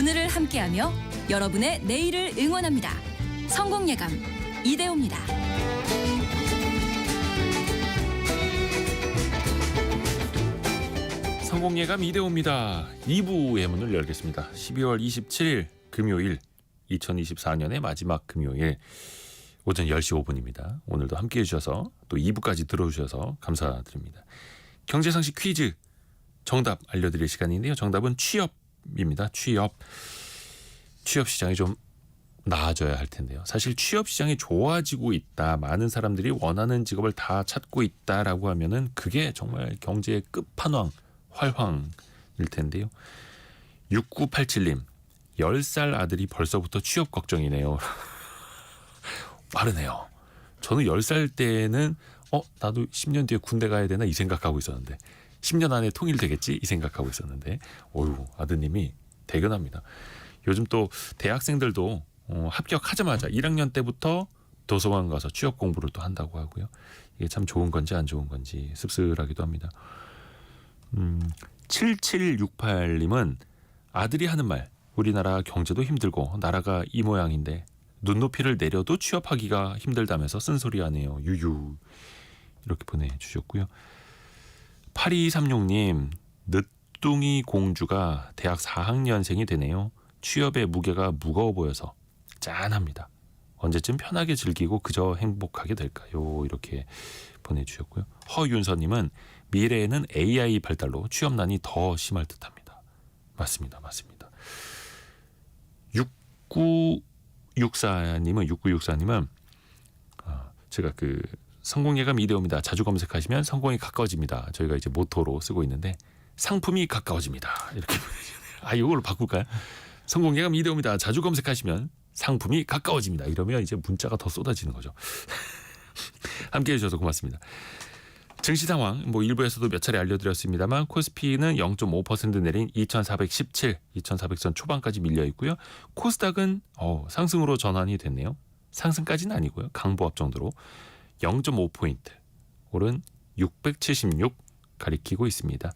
오늘을 함께하며 여러분의 내일을 응원합니다. 성공예감 이대호입니다. 성공예감 이대호입니다. 2부의 문을 열겠습니다. 12월 27일 금요일 2024년의 마지막 금요일 오전 10시 5분입니다. 오늘도 함께해 주셔서 또 2부까지 들어주셔서 감사드립니다. 경제상식 퀴즈 정답 알려드릴 시간인데요. 정답은 취업입니다. 취업 시장이 좀 나아져야 할 텐데요. 사실 취업 시장이 좋아지고 있다. 많은 사람들이 원하는 직업을 다 찾고 있다라고 하면은 그게 정말 경제의 끝판왕, 활황일 텐데요. 6987님 10살 아들이 벌써부터 취업 걱정이네요. 빠르네요. 저는 10살 때는 나도 10년 뒤에 군대 가야 되나 이 생각하고 있었는데 10년 안에 통일되겠지 이 생각하고 있었는데 어휴 아드님이 대견합니다. 요즘 또 대학생들도 합격하자마자 1학년 때부터 도서관 가서 취업 공부를 또 한다고 하고요. 이게 참 좋은 건지 안 좋은 건지 씁쓸하기도 합니다. 7768님은 아들이 하는 말 우리나라 경제도 힘들고 나라가 이 모양인데 눈높이를 내려도 취업하기가 힘들다면서 쓴소리하네요. 유유 이렇게 보내주셨고요. 8236님 늦둥이 공주가 대학 4학년생이 되네요. 취업의 무게가 무거워 보여서 짠합니다. 언제쯤 편하게 즐기고 그저 행복하게 될까요? 이렇게 보내주셨고요. 허윤서님은 미래에는 AI 발달로 취업난이 더 심할 듯합니다. 맞습니다. 6964님은 제가 그 성공예감 이대호입니다. 자주 검색하시면 성공이 가까워집니다. 저희가 이제 모토로 쓰고 있는데 상품이 가까워집니다. 이렇게 보내주셨네요. 이걸로 바꿀까요? 성공예감 이대호입니다. 자주 검색하시면 상품이 가까워집니다. 이러면 이제 문자가 더 쏟아지는 거죠. 함께해 주셔서 고맙습니다. 증시 상황 일부에서도 몇 차례 알려드렸습니다만 코스피는 0.5% 내린 2417, 2400선 초반까지 밀려 있고요. 코스닥은 상승으로 전환이 됐네요. 상승까지는 아니고요. 강보합 정도로 0.5포인트 오른 676 가리키고 있습니다.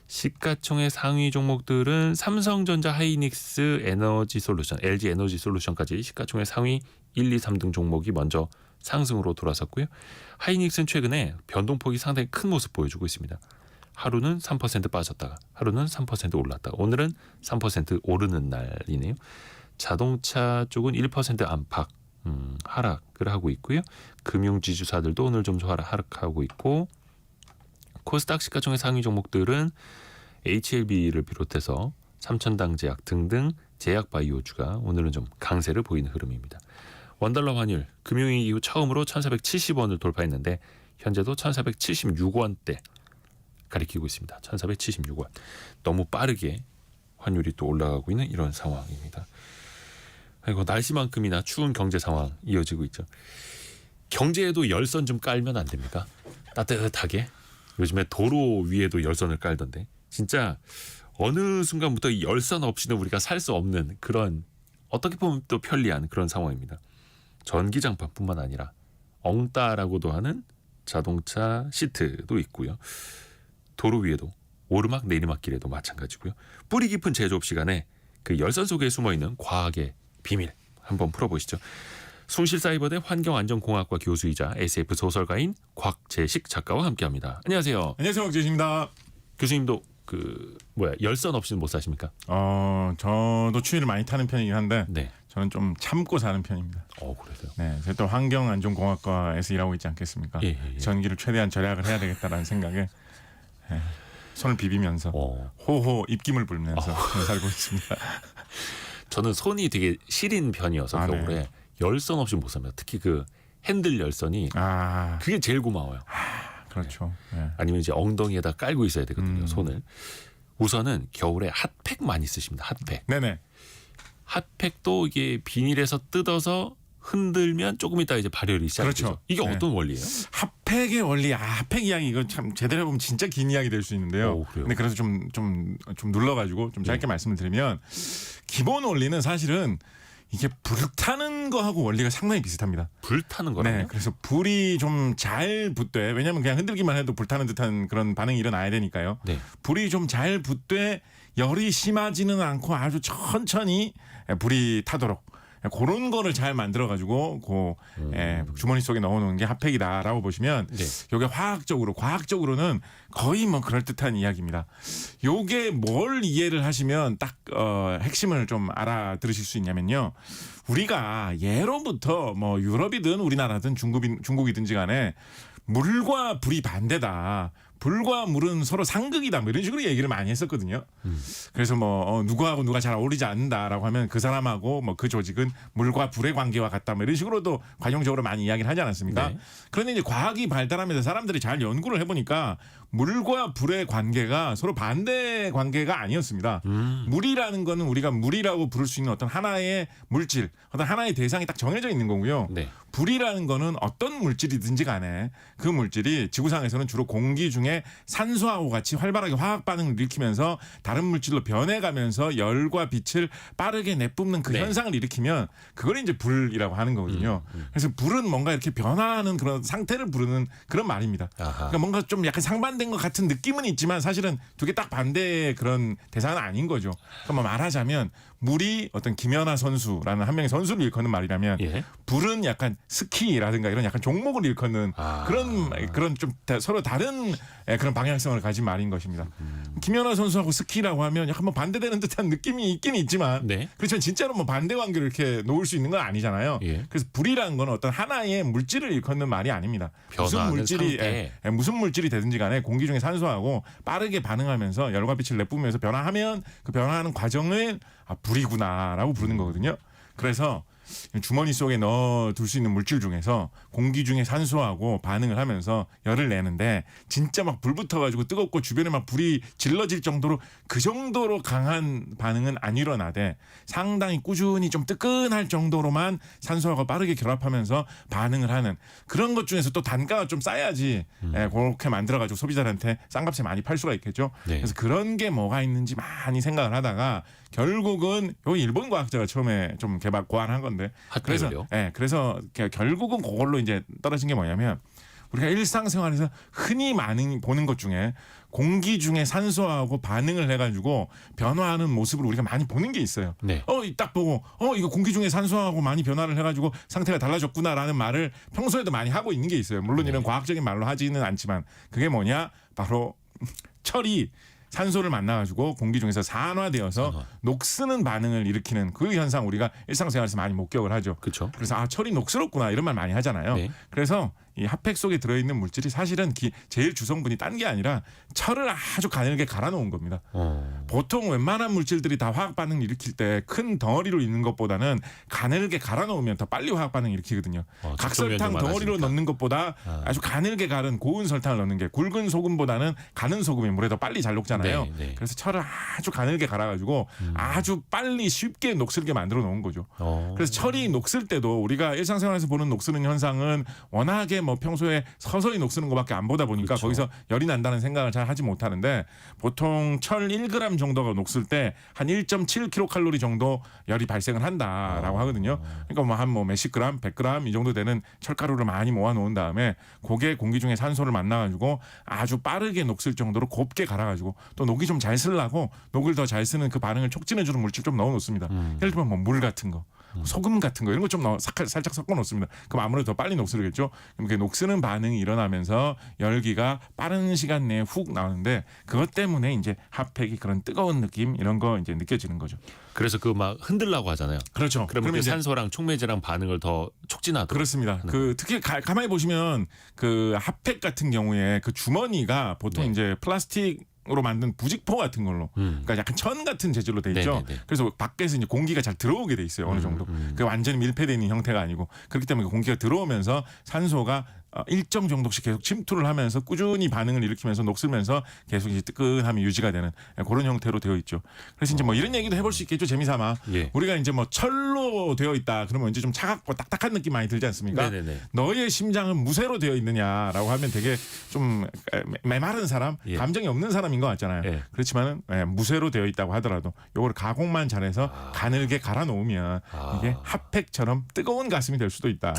시가총액 상위 종목들은 삼성전자, 하이닉스, 에너지솔루션, LG 에너지솔루션까지 시가총액 상위 1, 2, 3등 종목이 먼저 상승으로 돌아섰고요. 하이닉스는 최근에 변동폭이 상당히 큰 모습 보여주고 있습니다. 하루는 3% 빠졌다가 하루는 3% 올랐다가 오늘은 3% 오르는 날이네요. 자동차 쪽은 1% 안팎 하락을 하고 있고요. 금융지주사들도 오늘 좀 하락하고 있고 코스닥 시가총액 상위 종목들은 HLB를 비롯해서 삼천당제약 등등 제약바이오주가 오늘은 좀 강세를 보이는 흐름입니다. 원달러 환율 금융위기 이후 처음으로 1470원을 돌파했는데 현재도 1476원대 가리키고 있습니다. 1476원. 너무 빠르게 환율이 또 올라가고 있는 이런 상황입니다. 날씨만큼이나 추운 경제 상황 이어지고 있죠. 경제에도 열선 좀 깔면 안 됩니까? 따뜻하게. 요즘에 도로 위에도 열선을 깔던데 진짜 어느 순간부터 이 열선 없이는 우리가 살 수 없는 그런 어떻게 보면 또 편리한 그런 상황입니다. 전기장판뿐만 아니라 엉따라고도 하는 자동차 시트도 있고요. 도로 위에도 오르막 내리막길에도 마찬가지고요. 뿌리 깊은 제조업 시간에 그 열선 속에 숨어있는 과학의 비밀 한번 풀어보시죠. 숭실사이버대 환경안전공학과 교수이자 SF 소설가인 곽재식 작가와 함께합니다. 안녕하세요. 안녕하세요, 곽재식입니다. 교수님도 열선 없이는 못 사십니까? 저도 추위를 많이 타는 편이긴 한데 네. 저는 좀 참고 사는 편입니다. 그래서요? 네, 제가 또 환경안전공학과에서 일하고 있지 않겠습니까? 예. 전기를 최대한 절약을 해야 되겠다라는 생각에 손을 비비면서 호호 입김을 불면서 살고 있습니다. 저는 손이 되게 시린 편이어서 겨울에 네. 열선 열선 없이 못 삽니다. 특히 그 핸들 열선이 그게 제일 고마워요. 그렇죠. 네. 아니면 이제 엉덩이에다 깔고 있어야 되거든요. 손을. 우선은 겨울에 핫팩 많이 쓰십니다. 핫팩. 네네. 핫팩도 이게 비닐에서 뜯어서 흔들면 조금 있다가 이제 발열이 시작되죠. 그렇죠. 이게 네. 어떤 원리예요? 핫팩의 원리, 핫팩 이야기 이거 참 제대로 해보면 진짜 긴 이야기 될 수 있는데요. 그래요? 근데 그래서 좀 눌러가지고 좀 짧게 말씀을 드리면 기본 원리는 사실은 이게 불타는 거하고 원리가 상당히 비슷합니다. 불타는 거라요? 네, 그래서 불이 좀 잘 붙되 왜냐하면 그냥 흔들기만 해도 불타는 듯한 그런 반응이 일어나야 되니까요. 네. 불이 좀 잘 붙되 열이 심하지는 않고 아주 천천히 불이 타도록 그런 거를 잘 만들어 가지고 주머니 속에 넣어놓은 게 핫팩이다라고 보시면 네. 요게 과학적으로는 거의 뭐 그럴 듯한 이야기입니다. 요게 뭘 이해를 하시면 딱 핵심을 좀 알아들으실 수 있냐면요. 우리가 예로부터 뭐 유럽이든 우리나라든 중국이든지 간에 물과 불이 반대다. 불과 물은 서로 상극이다. 뭐 이런 식으로 얘기를 많이 했었거든요. 그래서 뭐 누구하고 누가 잘 어울리지 않는다라고 하면 그 사람하고 뭐 그 조직은 물과 불의 관계와 같다. 뭐 이런 식으로도 관용적으로 많이 이야기를 하지 않았습니까? 네. 그런데 이제 과학이 발달하면서 사람들이 잘 연구를 해보니까 물과 불의 관계가 서로 반대 관계가 아니었습니다. 물이라는 거는 우리가 물이라고 부를 수 있는 어떤 하나의 물질, 어떤 하나의 대상이 딱 정해져 있는 거고요. 네. 불이라는 거는 어떤 물질이든지 간에 그 물질이 지구상에서는 주로 공기 중에 산소하고 같이 활발하게 화학 반응을 일으키면서 다른 물질로 변해가면서 열과 빛을 빠르게 내뿜는 그 네. 현상을 일으키면 그걸 이제 불이라고 하는 거거든요. 그래서 불은 뭔가 이렇게 변화하는 그런 상태를 부르는 그런 말입니다. 아하. 그러니까 뭔가 좀 약간 상반된 것 같은 느낌은 있지만 사실은 두 개 딱 반대의 그런 대상은 아닌 거죠. 그러니까 뭐 말하자면 물이 어떤 김연아 선수라는 한 명의 선수를 일컫는 말이라면 예. 불은 약간 스키라든가 이런 약간 종목을 일컫는 그런 좀 서로 다른 그런 방향성을 가진 말인 것입니다. 김연아 선수하고 스키라고 하면 약간 뭐 반대되는 듯한 느낌이 있긴 있지만 네. 그렇지만 진짜로 뭐 반대 관계를 이렇게 놓을 수 있는 건 아니잖아요. 예. 그래서 불이라는 건 어떤 하나의 물질을 일컫는 말이 아닙니다. 변화하는 상태. 무슨 물질이 되든지 간에 공기 중에 산소하고 빠르게 반응하면서 열과 빛을 내뿜으면서 변화하면 그 변화하는 과정을 불이구나라고 부르는 거거든요. 그래서 주머니 속에 넣어둘 수 있는 물질 중에서 공기 중에 산소하고 반응을 하면서 열을 내는데 진짜 막 불 붙어가지고 뜨겁고 주변에 막 불이 질러질 정도로 그 정도로 강한 반응은 안 일어나되 상당히 꾸준히 좀 뜨끈할 정도로만 산소하고 빠르게 결합하면서 반응을 하는 그런 것 중에서 또 단가가 좀 싸야지 그렇게 만들어가지고 소비자한테 싼 값에 많이 팔 수가 있겠죠. 네. 그래서 그런 게 뭐가 있는지 많이 생각을 하다가 결국은 요 일본 과학자가 처음에 좀 고안한 건데 핫팩을요? 그래서 결국은 그걸로 이제 떨어진 게 뭐냐면 우리가 일상생활에서 흔히 많이 보는 것 중에 공기 중에 산소하고 반응을 해가지고 변화하는 모습을 우리가 많이 보는 게 있어요. 네. 딱 보고 이거 공기 중에 산소하고 많이 변화를 해가지고 상태가 달라졌구나라는 말을 평소에도 많이 하고 있는 게 있어요. 물론 이런 과학적인 말로 하지는 않지만 그게 뭐냐 바로 철이 산소를 만나가지고 공기 중에서 산화되어서 녹쓰는 반응을 일으키는 그 현상 우리가 일상생활에서 많이 목격을 하죠. 그렇죠. 그래서 철이 녹슬었구나 이런 말 많이 하잖아요. 네. 그래서 이 핫팩 속에 들어있는 물질이 사실은 제일 주성분이 딴 게 아니라 철을 아주 가늘게 갈아놓은 겁니다. 보통 웬만한 물질들이 다 화학 반응을 일으킬 때 큰 덩어리로 있는 것보다는 가늘게 갈아놓으면 더 빨리 화학 반응을 일으키거든요. 각설탕 덩어리로 넣는 것보다 아주 가늘게 갈은 고운 설탕을 넣는 게 굵은 소금보다는 가는 소금이 물에 더 빨리 잘 녹잖아요. 네, 네. 그래서 철을 아주 가늘게 갈아가지고 아주 빨리 쉽게 녹슬게 만들어 놓은 거죠. 그래서 철이 녹슬 때도 우리가 일상생활에서 보는 녹슬는 현상은 워낙에 뭐 평소에 서서히 녹슬는 것밖에 안 보다 보니까 그렇죠. 거기서 열이 난다는 생각을 잘 하지 못하는데 보통 철 1g 정도가 녹슬 때 한 1.7kcal 정도 열이 발생을 한다라고 하거든요. 그러니까 뭐 한 몇십 그램, 100g 이 정도 되는 철가루를 많이 모아 놓은 다음에 그게 공기 중에 산소를 만나가지고 아주 빠르게 녹슬 정도로 곱게 갈아가지고 또 녹이 좀 잘 쓰려고 녹을 더 잘 쓰는 그 반응을 촉진해주는 물질 좀 넣어 놓습니다. 예를 들면 뭐 물 같은 거. 소금 같은 거 이런 거 좀 살짝 섞어 놓습니다. 그럼 아무래도 더 빨리 녹슬겠죠. 그럼 그 녹쓰는 반응이 일어나면서 열기가 빠른 시간 내에 훅 나오는데 그것 때문에 이제 핫팩이 그런 뜨거운 느낌 이런 거 이제 느껴지는 거죠. 그래서 그 막 흔들라고 하잖아요. 그렇죠. 그러면 그 이제 산소랑 촉매제랑 반응을 더 촉진하도록. 그렇습니다. 그 특히 가만히 보시면 그 핫팩 같은 경우에 그 주머니가 보통 네. 이제 플라스틱으로 만든 부직포 같은 걸로, 그러니까 약간 천 같은 재질로 돼 있죠. 네네네. 그래서 밖에서 이제 공기가 잘 들어오게 돼 있어요. 어느 정도. 그 완전히 밀폐되어 있는 형태가 아니고 그렇기 때문에 공기가 들어오면서 산소가 일정 정도씩 계속 침투를 하면서 꾸준히 반응을 일으키면서 녹슬면서 계속 이제 뜨끈함이 유지가 되는 그런 형태로 되어 있죠. 그래서 이제 뭐 이런 얘기도 해볼 수 있겠죠. 재미삼아. 예. 우리가 이제 뭐 철로 되어 있다. 그러면 이제 좀 차갑고 딱딱한 느낌 많이 들지 않습니까? 네네네. 너의 심장은 무쇠로 되어 있느냐라고 하면 되게 좀 메마른 사람, 예. 감정이 없는 사람인 것 같잖아요. 예. 그렇지만은 무쇠로 되어 있다고 하더라도 요걸 가공만 잘해서 가늘게 갈아 놓으면 이게 핫팩처럼 뜨거운 가슴이 될 수도 있다.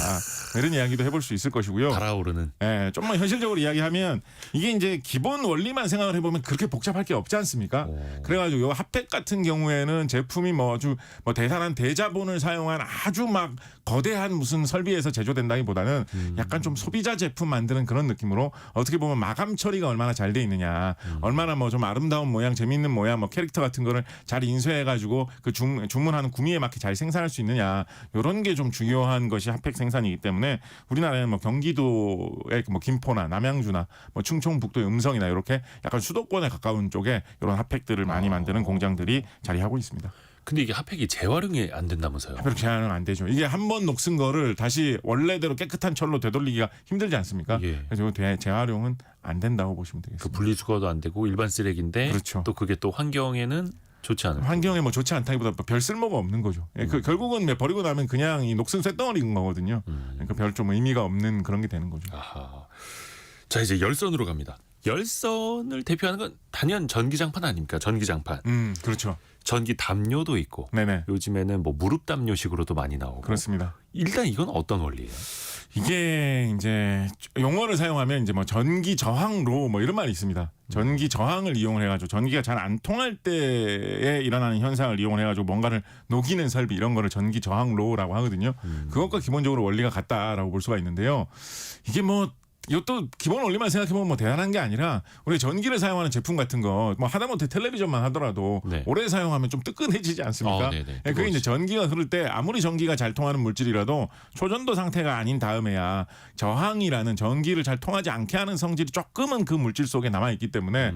이런 이야기도 해볼 수 있을 것이고요. 달아오르는. 예, 좀만 현실적으로 이야기하면 이게 이제 기본 원리만 생각을 해보면 그렇게 복잡할 게 없지 않습니까? 그래가지고 요 핫팩 같은 경우에는 제품이 뭐 아주 뭐 대단한 대자본을 사용한 아주 막 거대한 무슨 설비에서 제조된다기보다는 약간 좀 소비자 제품 만드는 그런 느낌으로 어떻게 보면 마감 처리가 얼마나 잘 돼 있느냐, 얼마나 뭐 좀 아름다운 모양, 재미있는 모양, 뭐 캐릭터 같은 거를 잘 인쇄해가지고 그 주문하는 구미에 맞게 잘 생산할 수 있느냐, 이런 게 좀 중요한 것이 핫팩 생산이기 때문에 우리나라에는 뭐 경기도의 뭐 김포나 남양주나 뭐 충청북도의 음성이나 이렇게 약간 수도권에 가까운 쪽에 이런 핫팩들을 많이 만드는 공장들이 자리하고 있습니다. 근데 이게 핫팩이 재활용이 안 된다면서요? 핫팩 재활용 안 되죠. 이게 한 번 녹슨 거를 다시 원래대로 깨끗한 철로 되돌리기가 힘들지 않습니까? 예. 그래서 재활용은 안 된다고 보시면 그 되겠습니다. 분리수거도 안 되고 일반 쓰레기인데 그렇죠. 또 그게 또 환경에는 좋지 않은. 환경에 뭐 좋지 않다기보다 별 쓸모가 없는 거죠. 그 결국은 버리고 나면 그냥 이 녹슨 쇳덩어리인 거거든요. 그러니까 별 좀 의미가 없는 그런 게 되는 거죠. 아하. 자 이제 열선으로 갑니다. 열선을 대표하는 건 단연 전기장판 아닙니까? 전기장판. 그렇죠. 전기 담요도 있고 네네. 요즘에는 뭐 무릎 담요식으로도 많이 나오고. 그렇습니다. 일단 이건 어떤 원리예요? 이게 이제 용어를 사용하면 이제 뭐 전기 저항로 뭐 이런 말이 있습니다. 전기 저항을 이용을 해가지고 전기가 잘 안 통할 때에 일어나는 현상을 이용해가지고 뭔가를 녹이는 설비 이런 거를 전기 저항로라고 하거든요. 그것과 기본적으로 원리가 같다라고 볼 수가 있는데요. 이게 뭐 이것도 기본 원리만 생각해보면 뭐 대단한 게 아니라 우리 전기를 사용하는 제품 같은 거 뭐 하다못해 텔레비전만 하더라도 네. 오래 사용하면 좀 뜨끈해지지 않습니까? 네네. 예, 그게 이제 전기가 흐를 때 아무리 전기가 잘 통하는 물질이라도 초전도 상태가 아닌 다음에야 저항이라는 전기를 잘 통하지 않게 하는 성질이 조금은 그 물질 속에 남아 있기 때문에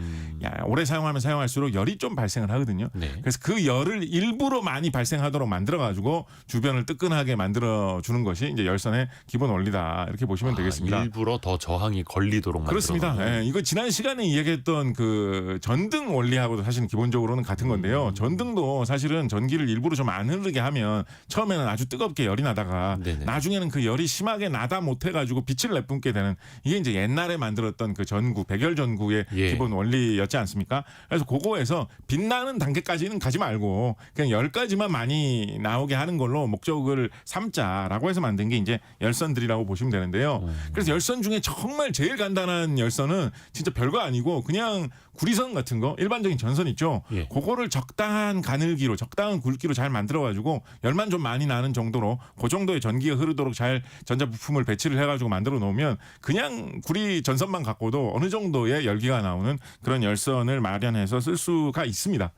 오래 사용하면 사용할수록 열이 좀 발생을 하거든요. 네. 그래서 그 열을 일부러 많이 발생하도록 만들어 가지고 주변을 뜨끈하게 만들어 주는 것이 이제 열선의 기본 원리다 이렇게 보시면 되겠습니다. 일부러 더 저항이 걸리도록 그렇습니다. 만들어놓는. 예, 이거 지난 시간에 이야기했던 그 전등 원리하고도 사실은 기본적으로는 같은 건데요. 전등도 사실은 전기를 일부러 좀 안 흐르게 하면 처음에는 아주 뜨겁게 열이 나다가 네네. 나중에는 그 열이 심하게 나다 못해가지고 빛을 내뿜게 되는 이게 이제 옛날에 만들었던 그 전구 백열 전구의 예. 기본 원리였지 않습니까? 그래서 그거에서 빛나는 단계까지는 가지 말고 그냥 열까지만 많이 나오게 하는 걸로 목적을 삼자라고 해서 만든 게 이제 열선들이라고 보시면 되는데요. 그래서 열선 중에 정말 제일 간단한 열선은 진짜 별거 아니고 그냥 구리선 같은 거 일반적인 전선 있죠. 예. 그거를 적당한 가늘기로 적당한 굵기로 잘 만들어가지고 열만 좀 많이 나는 정도로 그 정도의 전기가 흐르도록 잘 전자부품을 배치를 해가지고 만들어 놓으면 그냥 구리 전선만 갖고도 어느 정도의 열기가 나오는 그런 열선을 마련해서 쓸 수가 있습니다.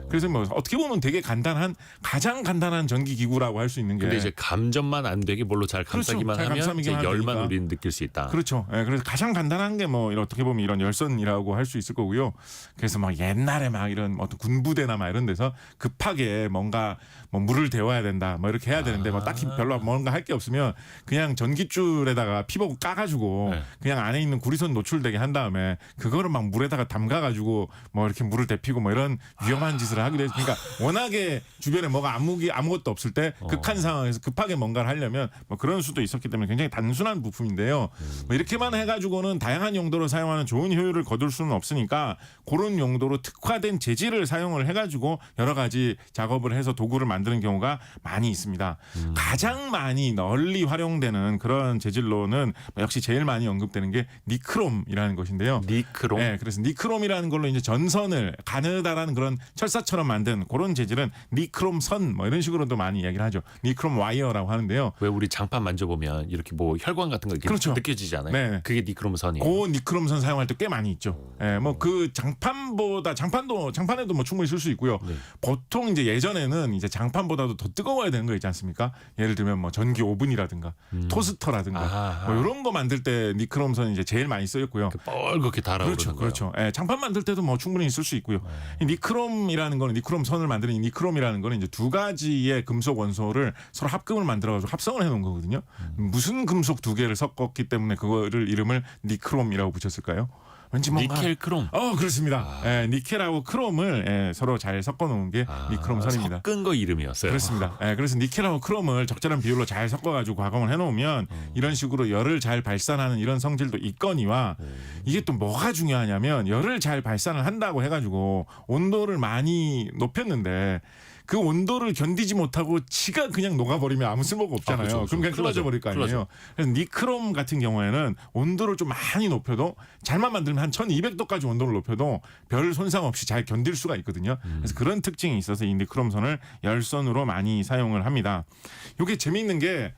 그래서 뭐 어떻게 보면 되게 간단한 가장 간단한 전기 기구라고 할 수 있는 게 근데 이제 감전만 안 되게 뭘로 잘 감싸기만 잘 하면 감싸기만 이제 하면 열만 되니까. 우리는 느낄 수 있다. 그렇죠. 예, 그래서 가장 간단한 게 뭐 어떻게 보면 이런 열선이라고 할 수 있을 거고요. 그래서 막 옛날에 막 이런 어떤 군부대나 막 이런 데서 급하게 뭔가 뭐 물을 데워야 된다, 뭐 이렇게 해야 되는데 뭐 딱히 별로 뭔가 할 게 없으면 그냥 전깃줄에다가 피보고 까가지고 네. 그냥 안에 있는 구리선 노출되게 한 다음에 그거를 막 물에다가 담가가지고 뭐 이렇게 물을 데피고 뭐 이런 위험한 짓을 하기도 해서 그러니까 워낙에 주변에 뭐가 아무것도 없을 때 극한 상황에서 급하게 뭔가를 하려면 뭐 그런 수도 있었기 때문에 굉장히 단순한 부품인데요. 뭐 이렇게만 해가지고는 다양한 용도로 사용하는 좋은 효율을 거둘 수는 없으니까 그런 용도로 특화된 재질을 사용을 해가지고 여러 가지 작업을 해서 도구를 만드는 경우가 많이 있습니다. 가장 많이 널리 활용되는 그런 재질로는 역시 제일 많이 언급되는 게 니크롬이라는 것인데요. 니크롬. 네, 그래서 니크롬이라는 걸로 이제 전선을 가느다란 그런 철사처럼 만든 그런 재질은 니크롬 선 뭐 이런 식으로도 많이 이야기를 하죠. 니크롬 와이어라고 하는데요. 왜 우리 장판 만져보면 이렇게 뭐 혈관 같은 거 이렇게 그렇죠. 느껴지잖아요. 네. 그게 니크롬 선이에요. 그 니크롬 선 사용할 때 꽤 많이 있죠. 예, 뭐 그 장판에도 뭐 충분히 쓸 수 있고요. 네. 보통 이제 예전에는 이제 장판보다도 더 뜨거워야 되는 거 있지 않습니까? 예를 들면 뭐 전기 오븐이라든가 토스터라든가 아하. 뭐 이런 거 만들 때 니크롬 선 이제 제일 많이 쓰였고요. 뻘겋게 달아오르는 그렇죠, 거예요. 그렇죠. 예, 장판 만들 때도 뭐 충분히 쓸 수 있고요. 이 니크롬이라는 거는 니크롬 선을 만드는 이 니크롬이라는 거는 이제 두 가지의 금속 원소를 서로 합금을 만들어가지고 합성을 해놓은 거거든요. 무슨 금속 두 개를 섞었기 때문에 그거를 니켈을 이름을 니크롬이라고 붙였을까요? 왠지 뭔가 니켈 크롬. 그렇습니다. 예, 니켈하고 크롬을 서로 잘 섞어 놓은 게 니크롬 선입니다. 섞은 거 이름이었어요. 그렇습니다. 그래서 니켈하고 크롬을 적절한 비율로 잘 섞어가지고 가공을 해놓으면 이런 식으로 열을 잘 발산하는 이런 성질도 있거니와 이게 또 뭐가 중요하냐면 열을 잘 발산을 한다고 해가지고 온도를 많이 높였는데 그 온도를 견디지 못하고 지가 그냥 녹아버리면 아무 쓸모가 없잖아요. 그렇죠. 그럼 그냥 끊어져 버릴 거 아니에요. 그래서 니크롬 같은 경우에는 온도를 좀 많이 높여도 잘만 만들면 한 1200도까지 온도를 높여도 별 손상 없이 잘 견딜 수가 있거든요. 그래서 그런 특징이 있어서 이 니크롬선을 열선으로 많이 사용을 합니다. 이게 재미있는 게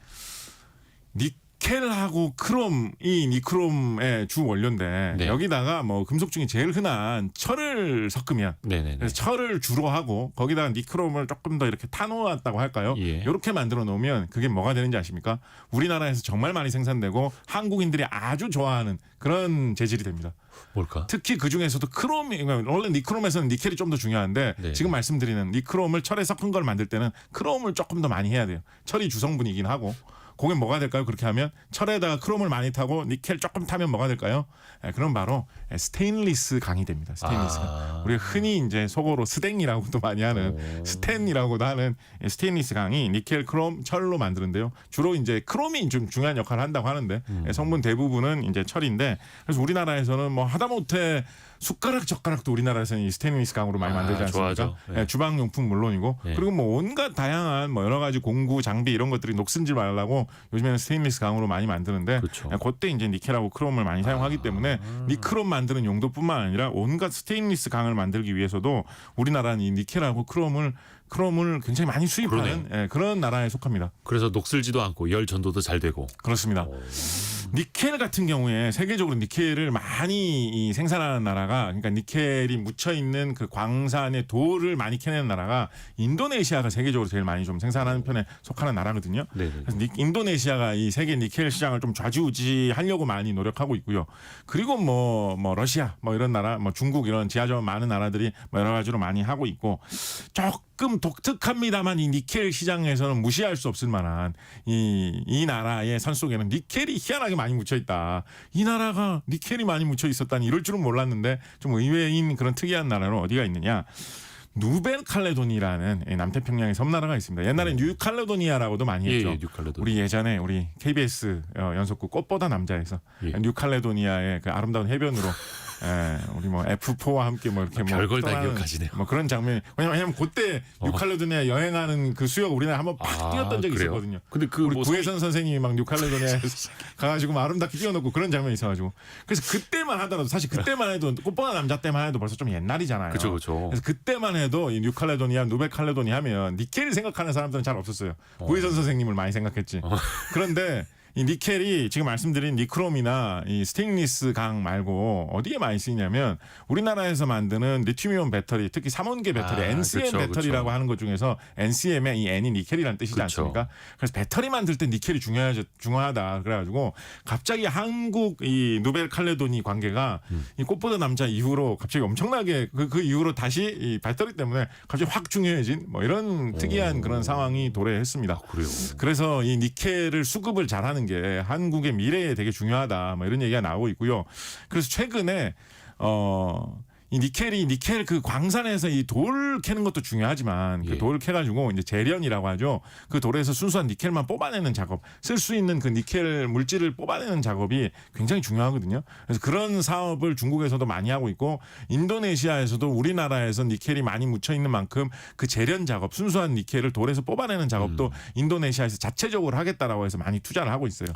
니켈하고 크롬이 니크롬의 주 원료인데 네. 여기다가 뭐 금속 중에 제일 흔한 철을 섞으면 네네네. 그래서 철을 주로 하고 거기다가 니크롬을 조금 더 이렇게 타놓았다고 할까요? 예. 이렇게 만들어 놓으면 그게 뭐가 되는지 아십니까? 우리나라에서 정말 많이 생산되고 한국인들이 아주 좋아하는 그런 재질이 됩니다. 뭘까? 특히 그 중에서도 크롬이 원래 니크롬에서는 니켈이 좀 더 중요한데 네. 지금 말씀드리는 니크롬을 철에 섞은 걸 만들 때는 크롬을 조금 더 많이 해야 돼요. 철이 주성분이긴 하고. 그게 뭐가 될까요? 그렇게 하면 철에다가 크롬을 많이 타고 니켈 조금 타면 뭐가 될까요? 그럼 바로 스테인리스 강이 됩니다. 스테인리스 강. 우리가 흔히 이제 속어로 스댕이라고도 많이 하는 스텐이라고도 하는 스테인리스 강이 니켈, 크롬, 철로 만드는데요. 주로 이제 크롬이 좀 중요한 역할을 한다고 하는데 성분 대부분은 이제 철인데 그래서 우리나라에서는 뭐 하다못해 숟가락 젓가락도 우리나라에서는 이 스테인리스 강으로 많이 만들지 않습니까? 좋아하죠. 네. 주방용품 물론이고 네. 그리고 뭐 온갖 다양한 뭐 여러 가지 공구 장비 이런 것들이 녹슬지 말라고 요즘에는 스테인리스 강으로 많이 만드는데 그렇죠. 그때 이제 니켈하고 크롬을 많이 사용하기 때문에 니크롬 만드는 용도뿐만 아니라 온갖 스테인리스 강을 만들기 위해서도 우리나라는 이 니켈하고 크롬을 굉장히 많이 수입하는 그런 나라에 속합니다. 그래서 녹슬지도 않고 열 전도도 잘 되고. 그렇습니다. 니켈 같은 경우에 세계적으로 니켈을 많이 생산하는 나라가 그러니까 니켈이 묻혀 있는 그 광산의 돌을 많이 캐내는 나라가 인도네시아가 세계적으로 제일 많이 좀 생산하는 편에 속하는 나라거든요. 네네. 그래서 인도네시아가 이 세계 니켈 시장을 좀 좌지우지하려고 많이 노력하고 있고요. 그리고 뭐 러시아 뭐 이런 나라, 뭐 중국 이런 지하적 많은 나라들이 뭐 여러 가지로 많이 하고 있고 조금 독특합니다만 이 니켈 시장에서는 무시할 수 없을 만한 이 나라의 산 속에는 니켈이 희한하게 많이 묻혀 있다. 이 나라가 니켈이 많이 묻혀 있었다니 이럴 줄은 몰랐는데 좀 의외인 그런 특이한 나라로 어디가 있느냐? 누벤칼레도니라는 남태평양의 섬나라가 있습니다. 옛날에 뉴칼레도니아라고도 많이 했죠. 예, 뉴칼레도니아. 우리 예전에 우리 KBS 연속극 꽃보다 남자에서 예. 뉴칼레도니아의 그 아름다운 해변으로 우리 뭐 F4와 함께 뭐 이렇게 뭐 별걸 다 떠나는 기억하시네요. 뭐 그런 장면. 왜냐면 그때 뉴칼레도니아 여행하는 그 수요가 우리나라 한번 팍 뛰었던 적이 그래요? 있었거든요. 근데 그 우리 뭐 구혜선 선생님이 막 뉴칼레도니아에 가가지고 막 아름답게 뛰어놓고 그런 장면이 있어가지고 그래서 그때만 하더라도 사실 그때만 해도 꽃보다 남자 때만 해도 벌써 좀 옛날이잖아요. 그렇죠. 그래서 그때만 해도 이 뉴칼레도니아, 누벤칼레도니아 하면 니켈을 생각하는 사람들은 잘 없었어요. 구혜선 선생님을 많이 생각했지. 그런데 이 니켈이 지금 말씀드린 니크롬이나 이 스테인리스 강 말고 어디에 많이 쓰이냐면 우리나라에서 만드는 리튬이온 배터리, 특히 3원계 배터리, NCM 그렇죠, 배터리라고 하는 것 중에서 NCM의 이 N이 니켈이라는 뜻이지 그렇죠. 않습니까? 그래서 배터리 만들 때 니켈이 중요하다 그래가지고 갑자기 한국 이 누벤칼레도니 관계가 이 꽃보다 남자 이후로 갑자기 엄청나게 그 이후로 다시 이 배터리 때문에 갑자기 확 중요해진 뭐 이런 특이한 그런 상황이 도래했습니다. 그래요. 그래서 이 니켈을 수급을 잘하는 게 한국의 미래에 되게 중요하다. 뭐 이런 얘기가 나오고 있고요. 그래서 최근에 이 니켈 그 광산에서 이 돌 캐는 것도 중요하지만 그 돌 캐가지고 이제 재련이라고 하죠. 그 돌에서 순수한 니켈만 뽑아내는 작업, 쓸 수 있는 그 니켈 물질을 뽑아내는 작업이 굉장히 중요하거든요. 그래서 그런 사업을 중국에서도 많이 하고 있고 인도네시아에서도 우리나라에서 니켈이 많이 묻혀 있는 만큼 그 재련 작업, 순수한 니켈을 돌에서 뽑아내는 작업도 인도네시아에서 자체적으로 하겠다라고 해서 많이 투자를 하고 있어요.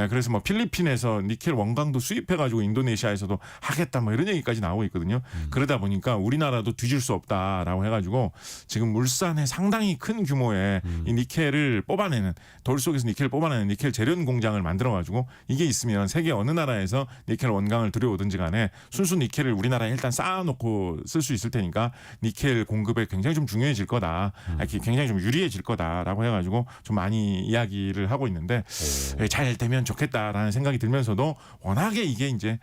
그래서 뭐 필리핀에서 니켈 원강도 수입해가지고 인도네시아에서도 하겠다 뭐 이런 얘기까지 나오고 있거든요. 그러다 보니까 우리나라도 뒤질 수 없다라고 해가지고 지금 물산에 상당히 큰 규모의 이 니켈을 뽑아내는 돌 속에서 니켈을 뽑아내는 니켈 재련 공장을 만들어가지고 이게 있으면 세계 어느 나라에서 니켈 원강을 들여오든지 간에 순수 니켈을 우리나라에 일단 쌓아놓고 쓸 수 있을 테니까 니켈 공급에 굉장히 좀 중요해질 거다. 굉장히 좀 유리해질 거다라고 해가지고 좀 많이 이야기를 하고 있는데 잘 되면 좋겠다라는 생각이 들면서도 워낙에 이게 이제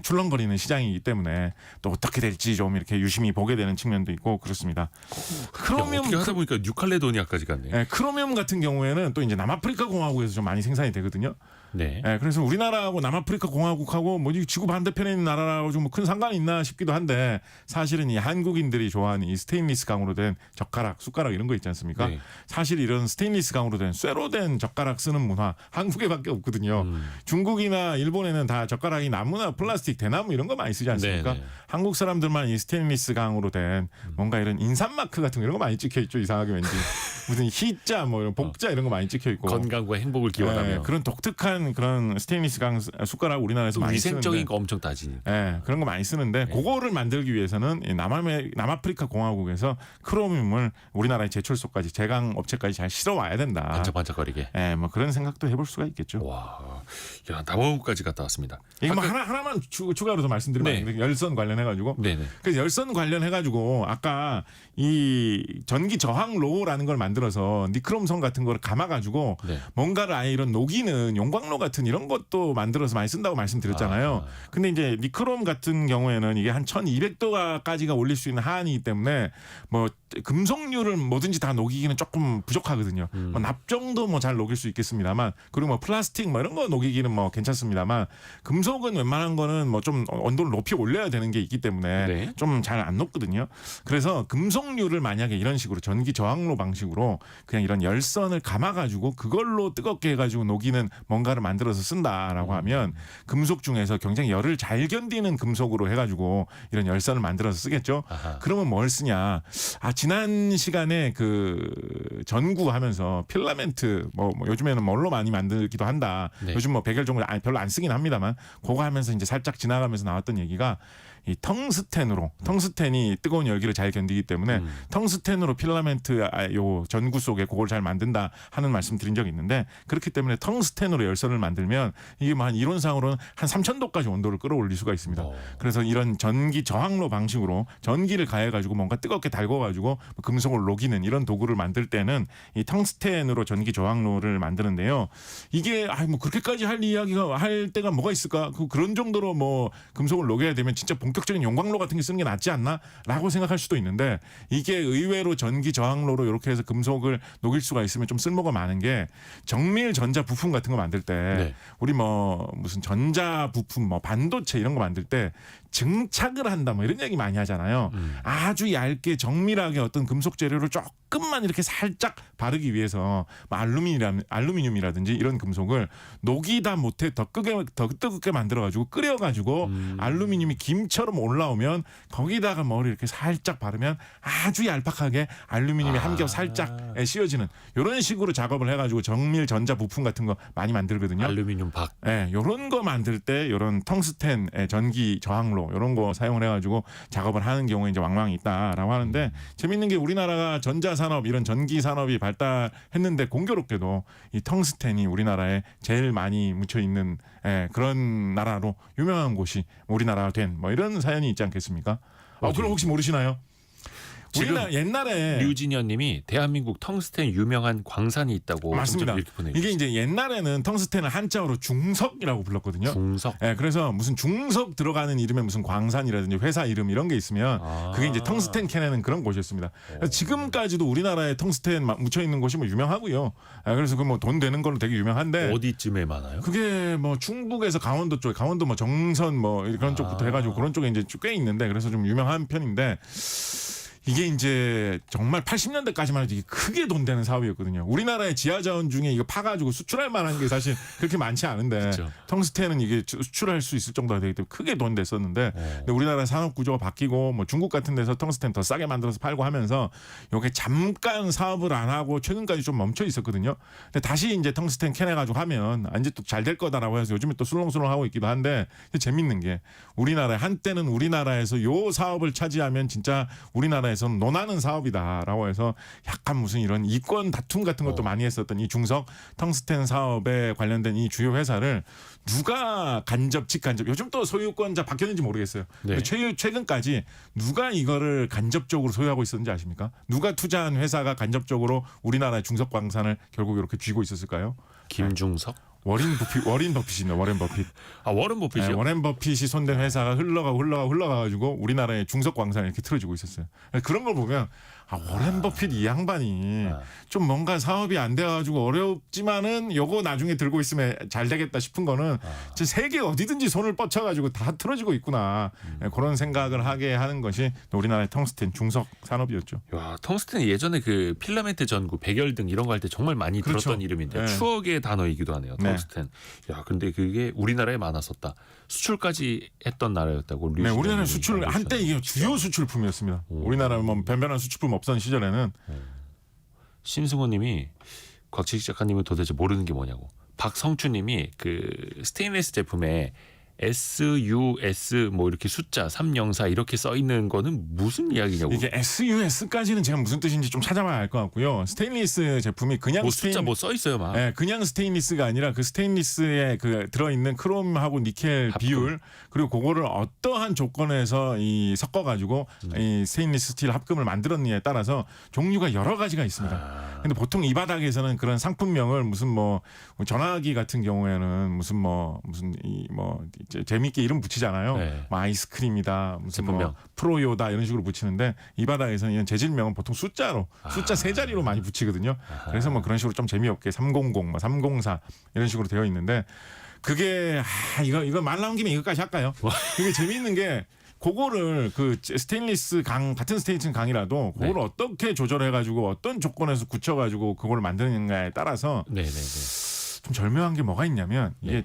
출렁거리는 시장이기 때문에 또 어떻게 될지 좀 이렇게 유심히 보게 되는 측면도 있고 그렇습니다. 크로미움 어떻게 하다 보니까 뉴칼레도니아까지 갔네. 크로미움 같은 경우에는 또 이제 남아프리카 공화국에서 좀 많이 생산이 되거든요. 네. 예, 그래서 우리나라하고 남아프리카 공화국하고 뭐 지구 반대편에 있는 나라라고 좀 큰 상관이 있나 싶기도 한데 사실은 이 한국인들이 좋아하는 이 스테인리스 강으로 된 젓가락, 숟가락 이런 거 있지 않습니까? 네. 사실 이런 스테인리스 강으로 된 쇠로 된 젓가락 쓰는 문화 한국에밖에 없거든요. 중국이나 일본에는 다 젓가락이 나무나 플라스틱, 대나무 이런 거 많이 쓰지 않습니까? 네네. 한국 사람들만 이 스테인리스 강으로 된 뭔가 이런 인삼 마크 같은 거 이런 거 많이 찍혀 있죠. 이상하게 왠지 무슨 희자 뭐 이런 복자 이런 거 많이 찍혀 있고 건강과 행복을 기원하며 예, 그런 독특한 그런 스테인리스 강 숟가락 우리나라에서 많이 위생적인 쓰는데 거 엄청 따지니까. 예, 그런 거 많이 쓰는데 그거를 만들기 위해서는 이 남아프리카 공화국에서 크로뮴을 우리나라의 제철소까지 제강 업체까지 잘 실어 와야 된다. 반짝반짝거리게. 예, 뭐 그런 생각도 해볼 수가 있겠죠. 와, 야 남아공까지 갔다 왔습니다. 이거 뭐 하나만 추가로 더 말씀드리면 네. 안 돼요? 열선 관련해 가지고. 네네. 그래서 열선 관련해 가지고 아까 이 전기 저항로라는 걸 만들어서 니크롬선 같은 거를 감아 가지고 네. 뭔가를 아예 이런 녹이는 용광로 같은 이런 것도 만들어서 많이 쓴다고 말씀드렸잖아요. 근데 이제 니크롬 같은 경우에는 이게 한 1200도까지가 올릴 수 있는 한이기 때문에 뭐 금속류를 뭐든지 다 녹이기는 조금 부족하거든요. 뭐 납 정도 뭐 잘 녹일 수 있겠습니다만 그리고 뭐 플라스틱 뭐 이런 거 녹이기는 뭐 괜찮습니다만 금속은 웬만한 거는 뭐 좀 온도를 높이 올려야 되는 게 있기 때문에 네. 좀 잘 안 녹거든요. 그래서 금속류를 만약에 이런 식으로 전기 저항로 방식으로 그냥 이런 열선을 감아가지고 그걸로 뜨겁게 해가지고 녹이는 뭔가를 만들어서 쓴다라고 하면 금속 중에서 굉장히 열을 잘 견디는 금속으로 해가지고 이런 열선을 만들어서 쓰겠죠. 아하. 그러면 뭘 쓰냐? 지난 시간에 그 전구하면서 필라멘트 뭐 요즘에는 뭘로 많이 만들기도 한다. 네. 요즘 뭐 백열 종류 별로 안 쓰긴 합니다만 그거 하면서 이제 살짝 지나가면서 나왔던 얘기가 이 텅스텐이 뜨거운 열기를 잘 견디기 때문에 텅스텐으로 필라멘트 요 전구 속에 그걸 잘 만든다 하는 말씀 드린 적이 있는데 그렇기 때문에 텅스텐으로 열선을 만들면 이게 뭐 한 이론상으로는 한 3000도까지 온도를 끌어올릴 수가 있습니다. 그래서 이런 전기 저항로 방식으로 전기를 가해 가지고 뭔가 뜨겁게 달궈 가지고 금속을 녹이는 이런 도구를 만들 때는 이 텅스텐으로 전기 저항로를 만드는데요. 이게 뭐 그렇게까지 할 때가 뭐가 있을까? 그런 정도로 뭐 금속을 녹여야 되면 진짜 본격적인 용광로 같은 게 쓰는 게 낫지 않나라고 생각할 수도 있는데 이게 의외로 전기 저항로로 이렇게 해서 금속을 녹일 수가 있으면 좀 쓸모가 많은 게 정밀 전자 부품 같은 거 만들 때 네. 우리 뭐 무슨 전자 부품 뭐 반도체 이런 거 만들 때 증착을 한다 뭐 이런 얘기 많이 하잖아요. 아주 얇게 정밀하게 어떤 금속 재료를 조금만 이렇게 살짝 바르기 위해서 뭐 알루미늄이라든지 이런 금속을 녹이다 못해 더 뜨겁게 만들어가지고 끓여가지고 알루미늄이 김처럼 올라오면 거기다가 머리 이렇게 살짝 바르면 아주 얄팍하게 알루미늄이 한 겹 살짝 씌워지는 이런 식으로 작업을 해가지고 정밀 전자 부품 같은 거 많이 만들거든요. 알루미늄 박. 예, 요런 거 만들 때 요런 텅스텐 전기 저항로 요런 거 사용을 해가지고 작업을 하는 경우에 이제 왕왕이 있다라고 하는데 재밌는 게 우리나라가 전자 산업 이런 전기 산업이 발달했는데 공교롭게도 이 텅스텐이 우리나라에 제일 많이 묻혀 있는 그런 나라로 유명한 곳이 우리나라가 된 뭐 이런 사연이 있지 않겠습니까? 그럼 혹시 모르시나요? 지금 우리나라 옛날에 류진현님이 대한민국 텅스텐 유명한 광산이 있다고 맞습니다. 이렇게 보내요. 이게 이제 옛날에는 텅스텐을 한자어로 중석이라고 불렀거든요. 중석. 그래서 무슨 중석 들어가는 이름에 무슨 광산이라든지 회사 이름 이런 게 있으면 그게 이제 텅스텐 캐내는 그런 곳이었습니다. 그래서 지금까지도 우리나라에 텅스텐 묻혀 있는 곳이 뭐 유명하고요. 그래서 그 뭐 돈 되는 걸로 되게 유명한데 어디쯤에 많아요? 그게 뭐 충북에서 강원도 쪽, 강원도 뭐 정선 뭐 그런 쪽부터 해가지고 그런 쪽에 이제 꽤 있는데 그래서 좀 유명한 편인데. 이게 이제 정말 80년대까지만 해도 이게 크게 돈 되는 사업이었거든요. 우리나라의 지하자원 중에 이거 파가지고 수출할 만한 게 사실 그렇게 많지 않은데 그렇죠. 텅스텐은 이게 수출할 수 있을 정도가 되기 때문에 크게 돈 됐었는데 근데 우리나라 산업 구조가 바뀌고 뭐 중국 같은 데서 텅스텐 더 싸게 만들어서 팔고 하면서 이게 잠깐 사업을 안 하고 최근까지 좀 멈춰 있었거든요. 근데 다시 이제 텅스텐 캐내가지고 하면 이제 또 잘 될 거다라고 해서 요즘에 또 술렁술렁 하고 있기도 한데 재밌는 게 우리나라 한때는 우리나라에서 요 사업을 차지하면 진짜 우리나라에서는 논하는 사업이다라고 해서 약간 무슨 이런 이권 다툼 같은 것도 많이 했었던 이 중석 텅스텐 사업에 관련된 이 주요 회사를 누가 간접 직간접 요즘 또 소유권자 바뀌었는지 모르겠어요. 네. 최근까지 누가 이거를 간접적으로 소유하고 있었는지 아십니까? 누가 투자한 회사가 간접적으로 우리나라의 중석 광산을 결국 이렇게 쥐고 있었을까요? 김중석? 워렌 버핏이네. 워렌 버핏. 워런 버핏이요? 워렌 버핏이 손댄 회사가 흘러가가지고 우리나라의 중석 광산을 이렇게 틀어지고 있었어요. 그런 걸 보면 워렌 버핏 이 양반이 아. 좀 뭔가 사업이 안 돼가지고 어렵지만은 요거 나중에 들고 있으면 잘 되겠다 싶은 거는 진짜 세계 어디든지 손을 뻗쳐가지고 다 틀어지고 있구나. 그런 생각을 하게 하는 것이 우리나라의 텅스텐 중석 산업이었죠. 야, 텅스텐 예전에 그 필라멘트 전구, 백열등 이런 거 할 때 정말 많이 그렇죠. 들었던 이름인데 네. 추억의 단어이기도 하네요. 네. 텅스텐. 야, 근데 그게 우리나라에 많았었다. 수출까지 했던 나라였다고. 네, 우리나라 류시장님이 수출 알고 한때 있었는데. 이게 주요 수출품이었습니다. 오. 우리나라 뭐 변변한 수출품 없던 시절에는 심승호님이 곽지식 작가님은 도대체 모르는 게 뭐냐고. 박성추님이 그 스테인리스 제품에 SUS 뭐 이렇게 숫자 304 이렇게 써 있는 거는 무슨 이야기냐고. 이게 SUS까지는 제가 무슨 뜻인지 좀 찾아봐야 알 것 같고요. 스테인리스 제품이 그냥 뭐 숫자 뭐 써 있어요, 막. 네, 그냥 스테인리스가 아니라 그 스테인리스에 그 들어있는 크롬하고 니켈 합금. 비율 그리고 그거를 어떠한 조건에서 이 섞어가지고 이 스테인리스 스틸 합금을 만들었느냐에 따라서 종류가 여러 가지가 있습니다. 근데 보통 이 바닥에서는 그런 상품명을 무슨 뭐 전화기 같은 경우에는 무슨 이 뭐 재밌게 이름 붙이잖아요. 네. 뭐 아이스크림이다, 무슨 뭐 제품명. 프로요다 이런 식으로 붙이는데 이 바닥에서는 이런 재질명은 보통 숫자로 숫자 세 자리로 많이 붙이거든요. 그래서 뭐 그런 식으로 좀 재미없게 300, 뭐 304 이런 식으로 되어 있는데 그게 이거 말 나온 김에 이것까지 할까요? 그게 재미있는 게 그거를 그 스테인리스 같은 스테인리스 강이라도 그거를 네. 어떻게 조절해가지고 어떤 조건에서 굳혀가지고 그거를 만드는가에 따라서 네네네. 좀 절묘한 게 뭐가 있냐면 이게 네.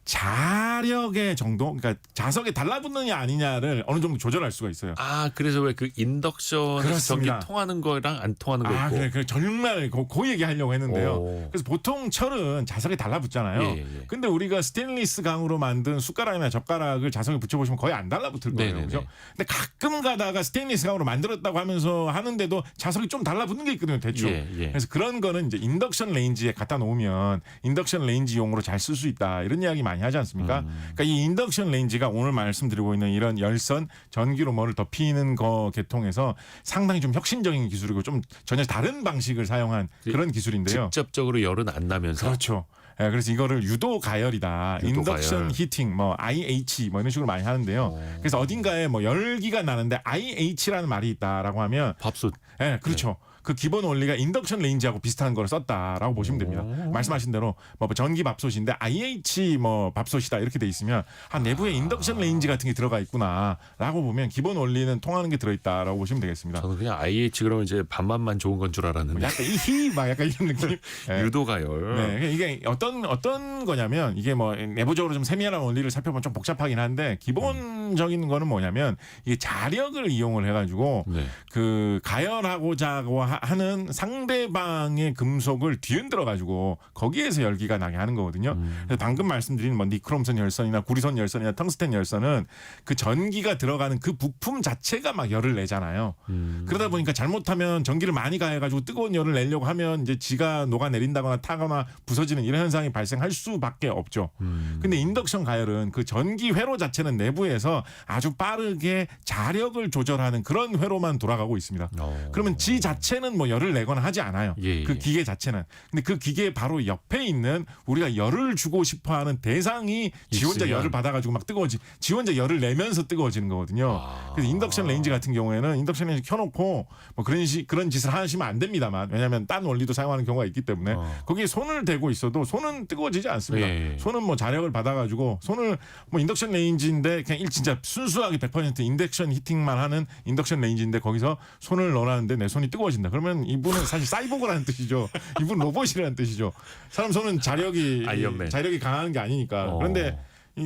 자력의 정도, 그러니까 자석에 달라붙느냐 아니냐를 어느 정도 조절할 수가 있어요. 아, 그래서 왜 그 인덕션 전기 그렇습니다. 통하는 거랑 안 통하는 거 있고. 그래 정말 그 얘기 하려고 했는데요. 오. 그래서 보통 철은 자석에 달라붙잖아요. 예, 예. 근데 우리가 스테인리스 강으로 만든 숟가락이나 젓가락을 자석에 붙여보시면 거의 안 달라붙을 거예요. 네네네. 그죠? 근데 가끔 가다가 스테인리스 강으로 만들었다고 하면서 하는데도 자석이 좀 달라붙는 게 있거든요. 대충. 예. 그래서 그런 거는 이제 인덕션 레인지에 갖다 놓으면 인덕션 레인지용으로 잘 쓸 수 있다. 이런 이야기 많이 하지 않습니까? 그러니까 이 인덕션 레인지가 오늘 말씀드리고 있는 이런 열선, 전기로 뭐를 덮이는 거 계통에서 상당히 좀 혁신적인 기술이고 좀 전혀 다른 방식을 사용한 그런 기술인데요. 직접적으로 열은 안 나면서. 그렇죠. 예, 그래서 이거를 유도 가열이다. 유도 인덕션 가열. 히팅, 뭐 IH 뭐 이런 식으로 많이 하는데요. 그래서 어딘가에 뭐 열기가 나는데 IH라는 말이 있다라고 하면, 밥솥. 예, 그렇죠. 그 기본 원리가 인덕션 레인지하고 비슷한 걸 썼다라고 보시면 됩니다. 말씀하신 대로 뭐 전기 밥솥인데 IH 뭐 밥솥이다 이렇게 돼 있으면 내부에 인덕션 레인지 같은 게 들어가 있구나라고 보면 기본 원리는 통하는 게 들어있다라고 보시면 되겠습니다. 저는 그냥 IH 그러면 이제 밥맛만 좋은 건 줄 알았는데. 약간 이히 막 약간 이런 느낌. 예. 유도가열. 네, 이게 어떤 거냐면 이게 뭐 내부적으로 좀 세밀한 원리를 살펴보면 좀 복잡하긴 한데 기본적인 거는 뭐냐면 이게 자력을 이용을 해가지고 네. 그 가열하고자 하는 상대방의 금속을 뒤흔들어 가지고 거기에서 열기가 나게 하는 거거든요. 그래서 방금 말씀드린 뭐 니크롬선 열선이나 구리선 열선이나 텅스텐 열선은 그 전기가 들어가는 그 부품 자체가 막 열을 내잖아요. 그러다 보니까 잘못하면 전기를 많이 가해가지고 뜨거운 열을 내려고 하면 이제 지가 녹아내린다거나 타거나 부서지는 이런 현상이 발생할 수밖에 없죠. 근데 인덕션 가열은 그 전기 회로 자체는 내부에서 아주 빠르게 자력을 조절하는 그런 회로만 돌아가고 있습니다. 그러면 지 자체는 뭐 열을 내거나 하지 않아요. 예, 그 예. 기계 자체는. 근데 그 기계 바로 옆에 있는 우리가 열을 주고 싶어하는 대상이 지 혼자 있으면. 열을 받아가지고 막 지 혼자 열을 내면서 뜨거워지는 거거든요. 그래서 인덕션 레인지 같은 경우에는 인덕션 레인지 켜놓고 뭐 그런 짓을 하시면 안 됩니다만 왜냐하면 딴 원리도 사용하는 경우가 있기 때문에 거기에 손을 대고 있어도 손은 뜨거워지지 않습니다. 예. 손은 뭐 자력을 받아가지고 손을 뭐 인덕션 레인지인데 그냥 진짜 순수하게 100% 인덕션 히팅만 하는 인덕션 레인지인데 거기서 손을 넣어놨는데 내 손이 뜨거워진다. 그러면 이분은 사실 사이보그라는 뜻이죠. 이분 로봇이라는 뜻이죠. 사람 손은 자력이 아이언맨. 강한 게 아니니까. 그런데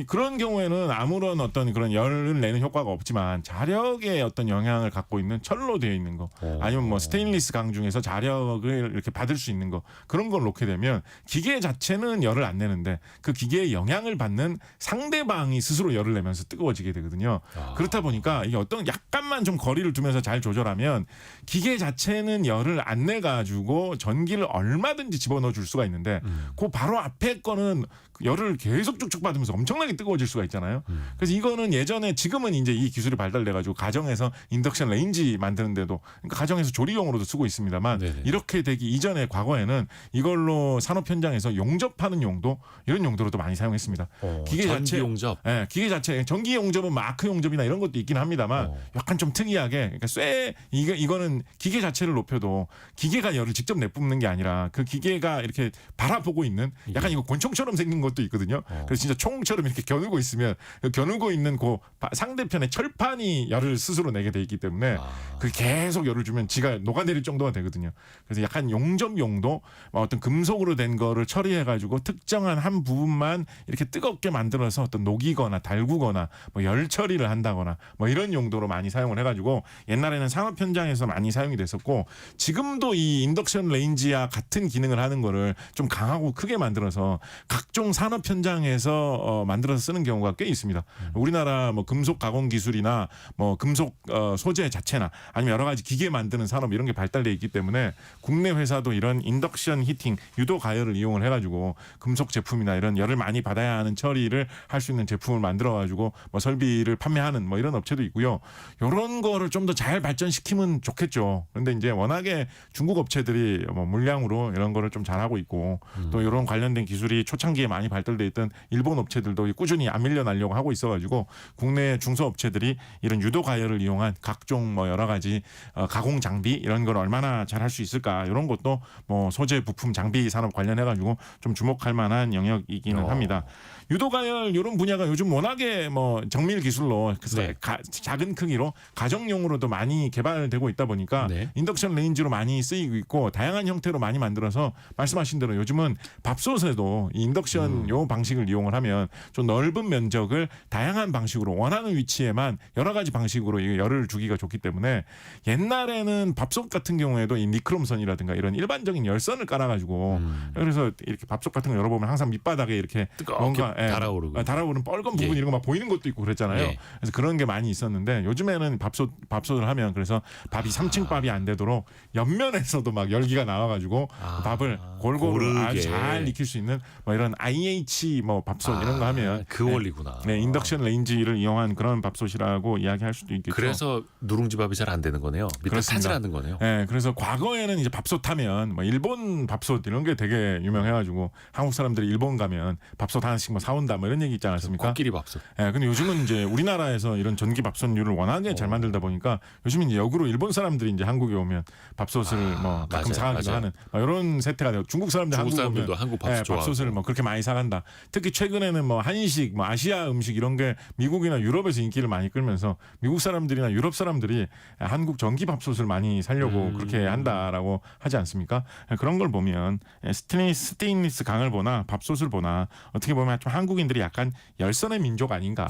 그런 경우에는 아무런 어떤 그런 열을 내는 효과가 없지만 자력의 어떤 영향을 갖고 있는 철로 되어 있는 거 아니면 뭐 스테인리스 강 중에서 자력을 이렇게 받을 수 있는 거 그런 걸 놓게 되면 기계 자체는 열을 안 내는데 그 기계의 영향을 받는 상대방이 스스로 열을 내면서 뜨거워지게 되거든요. 그렇다 보니까 이게 어떤 약간만 좀 거리를 두면서 잘 조절하면 기계 자체는 열을 안 내 가지고 전기를 얼마든지 집어넣어 줄 수가 있는데 그 바로 앞에 거는 열을 계속 쭉쭉 받으면서 엄청나게 엄청나게 뜨거워질 수가 있잖아요. 그래서 이거는 예전에 지금은 이제 이 기술이 발달돼 가지고 가정에서 인덕션 레인지 만드는데도 그러니까 가정에서 조리용으로도 쓰고 있습니다만 네네. 이렇게 되기 이전에 과거에는 이걸로 산업 현장에서 용접하는 용도 이런 용도로도 많이 사용했습니다. 기계 전기 자체 용접. 예, 기계 자체 전기 용접은 마크 용접이나 이런 것도 있긴 합니다만 약간 좀 특이하게 그러니까 이거는 기계 자체를 높여도 기계가 열을 직접 내뿜는 게 아니라 그 기계가 이렇게 바라보고 있는 약간 이거 권총처럼 생긴 것도 있거든요. 그래서 진짜 총처럼 이렇게 겨누고 있으면 그 겨누고 있는 그 상대편의 철판이 열을 스스로 내게 돼 있기 때문에 그 계속 열을 주면 지가 녹아내릴 정도가 되거든요. 그래서 약간 용접 용도 어떤 금속으로 된 거를 처리해 가지고 특정한 한 부분만 이렇게 뜨겁게 만들어서 어떤 녹이거나 달구거나 뭐 열 처리를 한다거나 뭐 이런 용도로 많이 사용을 해가지고 옛날에는 산업 현장에서 많이 사용이 됐었고 지금도 이 인덕션 레인지와 같은 기능을 하는 거를 좀 강하고 크게 만들어서 각종 산업 현장에서 만들어서 쓰는 경우가 꽤 있습니다. 우리나라 뭐 금속 가공 기술이나 뭐 금속 소재 자체나 아니면 여러 가지 기계 만드는 산업 이런 게 발달돼 있기 때문에 국내 회사도 이런 인덕션 히팅 유도 가열을 이용을 해가지고 금속 제품이나 이런 열을 많이 받아야 하는 처리를 할 수 있는 제품을 만들어가지고 뭐 설비를 판매하는 뭐 이런 업체도 있고요. 이런 거를 좀 더 잘 발전시키면 좋겠죠. 그런데 이제 워낙에 중국 업체들이 뭐 물량으로 이런 거를 좀 잘하고 있고 또 이런 관련된 기술이 초창기에 많이 발달돼 있던 일본 업체들도 꾸준히 안 밀려나려고 하고 있어가지고 국내 중소업체들이 이런 유도 가열을 이용한 각종 뭐 여러 가지 가공 장비 이런 걸 얼마나 잘 할 수 있을까 이런 것도 뭐 소재 부품 장비 산업 관련해가지고 좀 주목할 만한 영역이기는 합니다. 유도 가열 이런 분야가 요즘 워낙에 뭐 정밀 기술로 네. 작은 크기로 가정용으로도 많이 개발되고 있다 보니까 네. 인덕션 레인지로 많이 쓰이고 있고 다양한 형태로 많이 만들어서 말씀하신 대로 요즘은 밥솥에도 이 인덕션 요 방식을 이용을 하면 좀 넓은 면적을 다양한 방식으로 원하는 위치에만 여러 가지 방식으로 이 열을 주기가 좋기 때문에 옛날에는 밥솥 같은 경우에도 이 니크롬선이라든가 이런 일반적인 열선을 깔아가지고 그래서 이렇게 밥솥 같은 거 열어보면 항상 밑바닥에 이렇게 뭔가 달아오르고. 달아오른 뻘건 부분 예. 이런 거 막 보이는 것도 있고 그랬잖아요. 예. 그래서 그런 게 많이 있었는데 요즘에는 밥솥을 하면 그래서 밥이 3층 밥이 안 되도록 옆면에서도 막 열기가 나와가지고 밥을 골고루 고르게. 아주 잘 익힐 수 있는 뭐 이런 IH 뭐 밥솥 이런 거 하면 그 원리구나. 네, 인덕션 레인지를 이용한 그런 밥솥이라고 이야기할 수도 있겠죠. 그래서 누룽지 밥이 잘 안 되는 거네요. 밑에 그렇습니다. 타질하는 거네요. 네, 그래서 과거에는 이제 밥솥 하면 뭐 일본 밥솥 이런 게 되게 유명해가지고 한국 사람들이 일본 가면 밥솥 하나씩 뭐 사온다 뭐 이런 얘기 있지 않았습니까? 코끼리 밥솥. 네, 근데 요즘은 이제 우리나라에서 이런 전기 밥솥류를 워낙에 잘 만들다 보니까 요즘은 이제 역으로 일본 사람들이 이제 한국에 오면 밥솥을 뭐 가끔 맞아요, 사가기도 맞아요. 하는 뭐 이런 세태가 되고 중국 사람들 중국 한국 사람들도 오면 한국 밥솥 좋아하고. 밥솥을 뭐 그렇게 많이 사간다. 특히 최근에는 뭐 한식, 뭐 아시아 음식 이런 게 미국이나 유럽에서 인기를 많이 끌면서 미국 사람들이나 유럽 사람들이 한국 전기 밥솥을 많이 살려고 그렇게 한다라고 하지 않습니까? 그런 걸 보면 스테인리스 강을 보나 밥솥을 보나 어떻게 보면 좀 한국인들이 약간 열선의 민족 아닌가